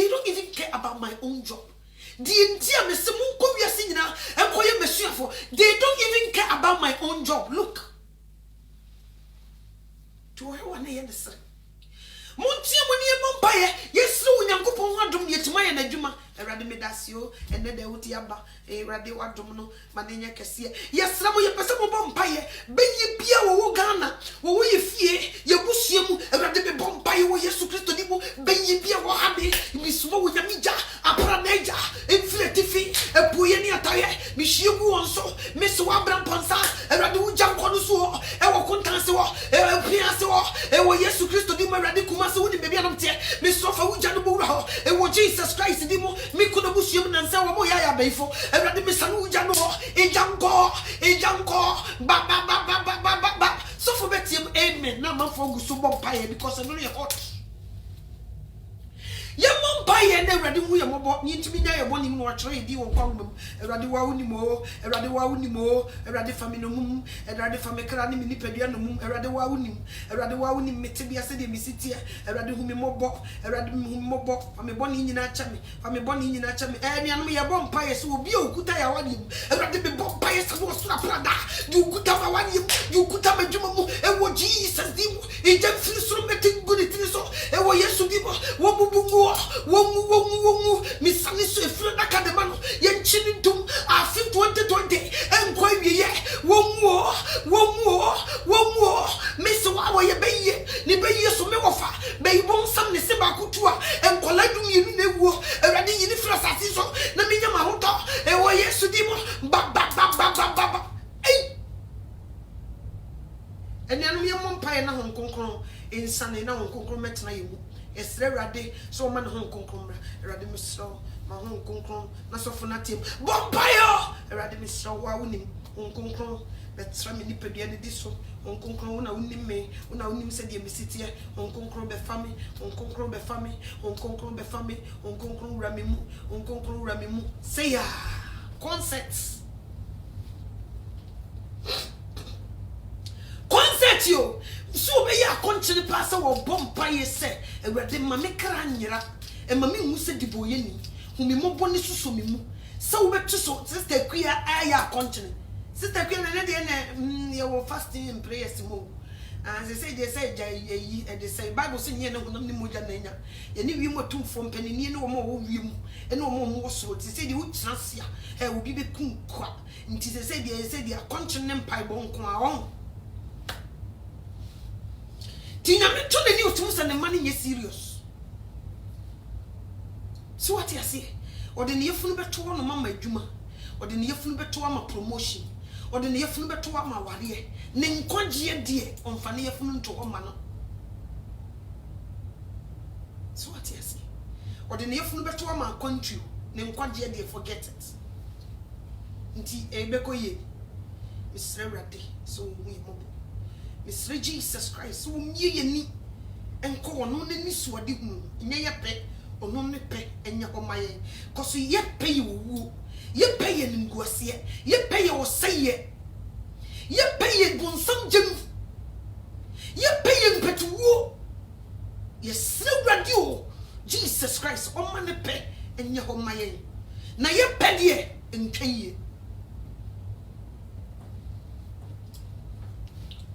don't even care about my own job. They don't even care about my own job. Look. To everyone here, sir. Montia Munia Mompire, yes, so Yankupon Hadum yet my and a Juma, a Radimedasio, and then the Utiaba, a Radio Adomino, Manania Cassia. Yes, some of your person Bompire, Baby Pia Wogana, who you fear, Yabusium, a Radime Bompire, where Yesu Christo, Baby Pia Wahabi, Miss Wojamija, a Praneja, Inflatifi, a Puyania Tire, Michiu Wonso, Miss Wabram Ponsa, a Radu Jankonuso, a Wakuntanso, a Piaso, a Yesu Christo, Radicuma. Baby, I'm there. Miss Sofa, Ujano, and what Jesus Christ did, Mikunabusium and Sawamoya Bayfo, and Radimisan Ujano, a Janko, Baba, so for Betium, amen. Now, for Gusubon Pie because I'm really hot. Yamon Pie and then Radimu Mobo, need to be there, one in more trade, you will a Radiwaunimo, a Radiwaunimo, a Radifaminum, a Radifamicrani Minipedianum, a Radiwaunim, a Radiwaunim Metibia City, Missitia, a Radihumimobo, a Radimobo, from a bonny in Achami, from a bonny in Achami, and Yamia Bon Pies will be Okutaya Wadim, a Radibon Pies was Prada, you could have a one, you could have a Jumu, and what Jesus did, a just from a thing good, and what yes to give, Womu, Miss Sanis, Academano, Yen Chinitum, our 2020, and quite ye, one more, Miss Wawa, ye bay, Nibay, so mewafa, bay bon some Nisiba Kutua, and Colladum, you know, a ready in the first assistant, Namina Mahota, and why yes to demo, baba, and then we are Mompire Hong Kong in Sunday now on Concromet. It's ready, so man Hong Kong, Radimisro, my Hong Kong, Nasofonatim, Bompayo, Radimisro, Wawunim, Hong Kong, but Stramini Pediani Disso, Hong Kong, una unime, una unim said the Messitia, Hong Kong be family, Hong Kong be family, Hong Kong be family, Hong Kong Ramimu, say ya, concerts. Concert you. So be a country passer or Bompire say, and where the Mamekranira, and Mammy who said the Boyeni, whom you more bonus to Sumimu. So we're to so, Sister Queer, I country. Sister Queen and you were fasting and prayers to move. As they say, Bible saying, you know, Mujanena, and if you were too from penny, no more room, and no more so. They say the wood transfer, I will be the coon crop. And they say they are continent pie bone on. Tina me told the news and the money is serious. So what you say? Or the near full better one of my Juma, or the near full better one of promotion, or the near full better one my warrior, name quadria dear on Fania Fun to one manner. So what you say? Or the near full better one my country, name quadria dear forget it. Nti ebeko ye, Miss Rady, so we mobile. Mr. Jesus Christ, so ye ni and call on any swadi moon, ye pay or no pay and ya on my cause ye pay you, ye pay and go see it, ye pay or say ye, ye pay it on some gem, ye pay and pet war, ye still radio, Jesus Christ, on my pay and ya on my na ye pay ye, ntwaye.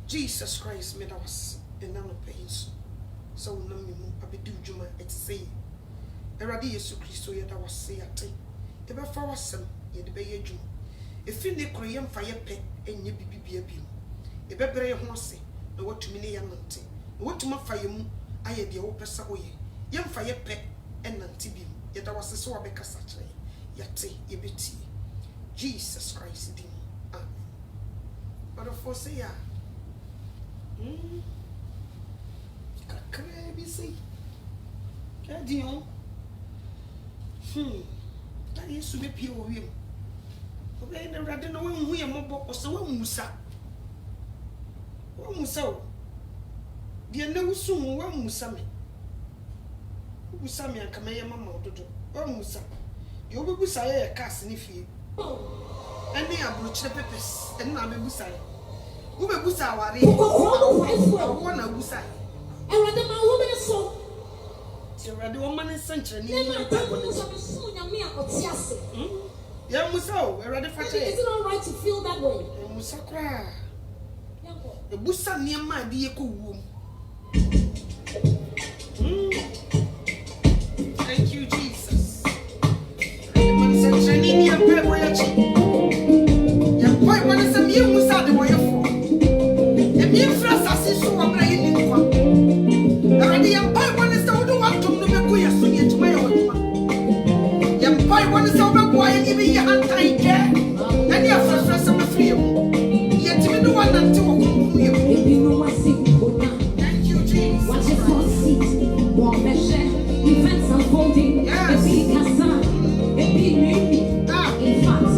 Jesus Christ made us and none of pains. So no me abedu djuma et say. Erade Yesu Kristo yeda was say ate. Ebe fa wasem ye de be yedwum. Efi ne kro ye mfa ye pe enye bibibia biom. Ebe bere ye ho ase na watumi ne ya nante. Na watuma fa ye mu aye de wo pesa oye. Ye mfa ye pe enante biom. Yeda was so abekasa kire. Yate ye beti. Jesus Christ dim. Amen. But of course say ya. Kakre bi say. Kadion. That is to be pure with him. Okay, the rather know when we are more or so musa. One musa. Dear no soon one musa me. Musami and Kamaya Mamma do. One musa. You will say a cast in if you. And they are brooch the peppers and Mamma Busai. Who will busa worry? One of Busai. And rather my woman is so. The woman is central. Young Muso, a rather fat. Is it all right to feel that way? Musakra. The busa near my dear womb. Thank you, Jesus. I'm central in your bed. Your boy wanted some young Musa the way for. The mere flash is so I'm in one. Already, I'm by one is the only one to know we are soon to my own. Young boy wanted some boy and even your hand tight care. And your first of a free. Yet you know one and two. Thank you, Jesus. Watch it for seat. One measure. Events unfolding. Yes. In fact,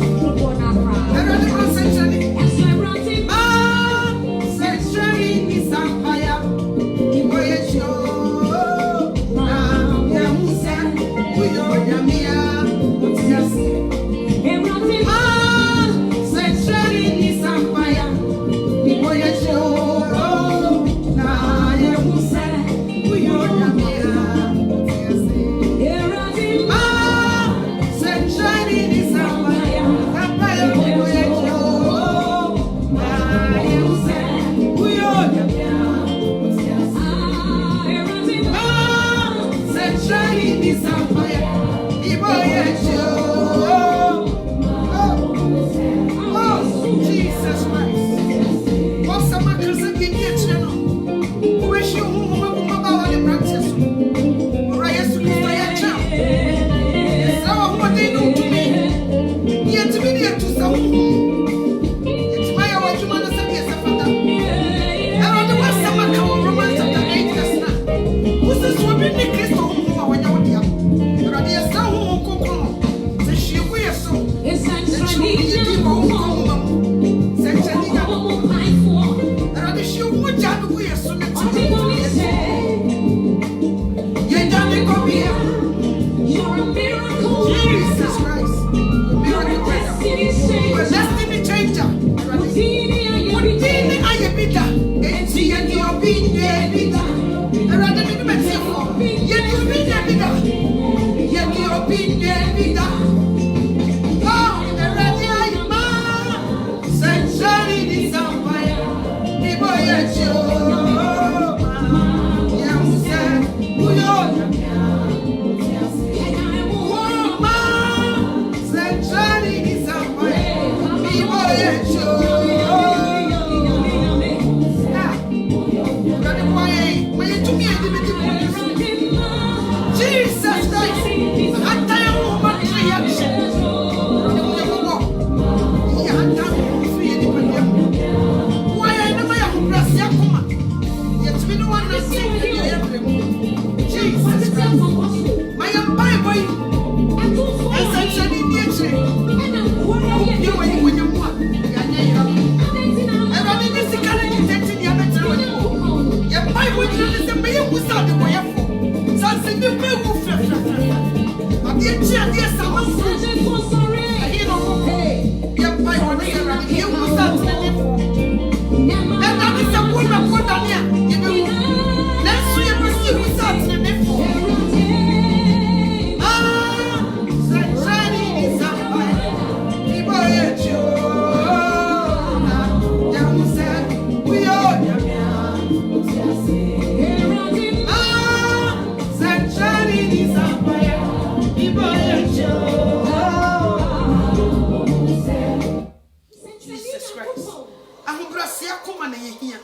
akoma na yehia.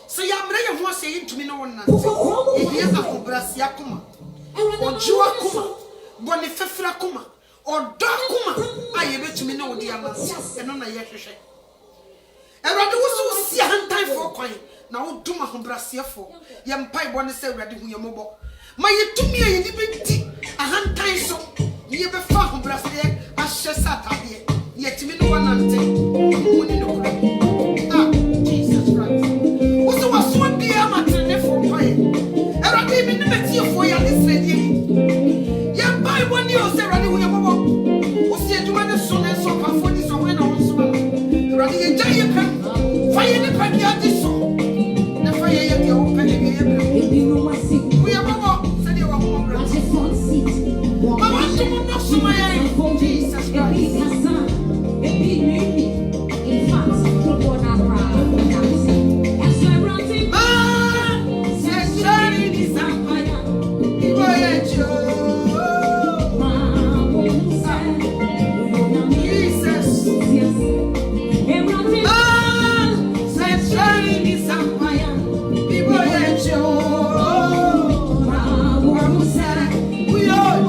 So ya mre ye ho ase yintumi no wonante. Yehia ahobrase akoma. Ojo akoma. Boni fefira akoma. Odo akoma aye betumi na wodi amanse. Eno na ye hwehwe. Erade wo so si hantan for kwan na wo dum ahobrase fo. Ye mpai bo ne se erade hu ye mobo. Ma ye tumi aye ni beti ahantan so. Ye be fa ahobrase ye ahye satade. Ye tumi no wonante. Woni no kura. Ah, Jesus Christ. Wo so waso bia matene for kwan. Erade mi ne metie fo ya ne sredi. Ye mpai bo ni o se erade hu ye mobo. Wo se eduma ne so ne so pa fo ni so we na wo so. Erade ye jaye kan. Fire ne pa dia di so. Na fire ye dia o pe ne ye bre. You know what sick. We are mobo. Se de wa mo bre. I just want to sit. Mama so mo no so my Jesus Christ. In fact, people are proud. As I run to Ah, se shari di zampaya. Ibo ye jo. Jesus. Ah, se shari di zampaya. Ibo ye jo. We are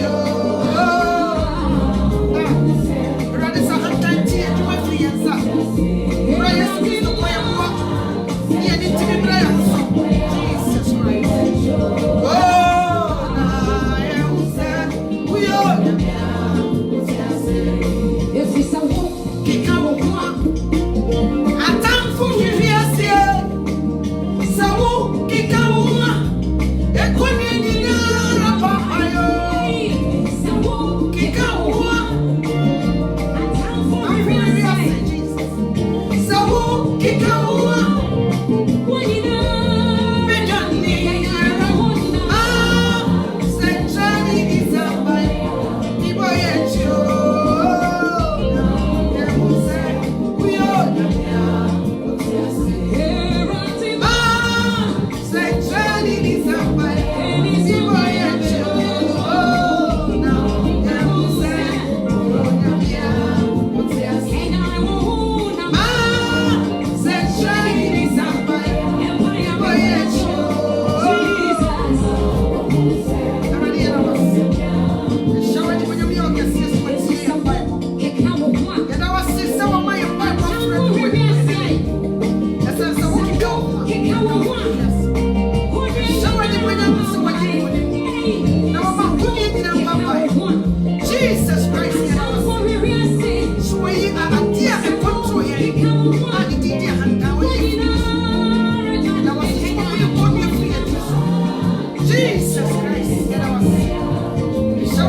Oh,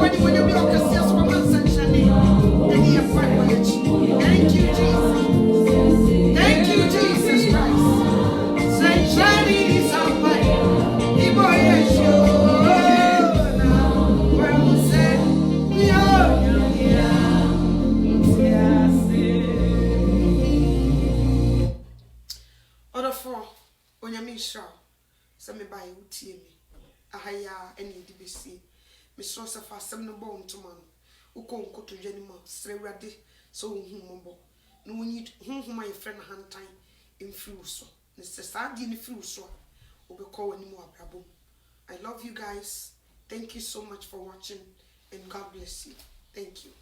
Everybody, when you be okay, see us from sunshine. And you fight. Thank you, Jesus. Thank you, Jesus Christ. Sunshine is our way. People, yes, you. Onyamisha sɛ me ba ye utie me ahaya ɛne di besi me so sɛ fa asɛm no bɔ ntoma no ukɔ nkotodwa ni ma srɛ wrade sɛ ohun mmɔbɔ na wonyi honhom a yɛfrɛ no hantan mfiri wo so ne sɛ saa de ne firi wo so a wobɛkɔ w'anim wɔ abrabɔ. I love you guys. Thank you so much for watching and God bless you. Thank you.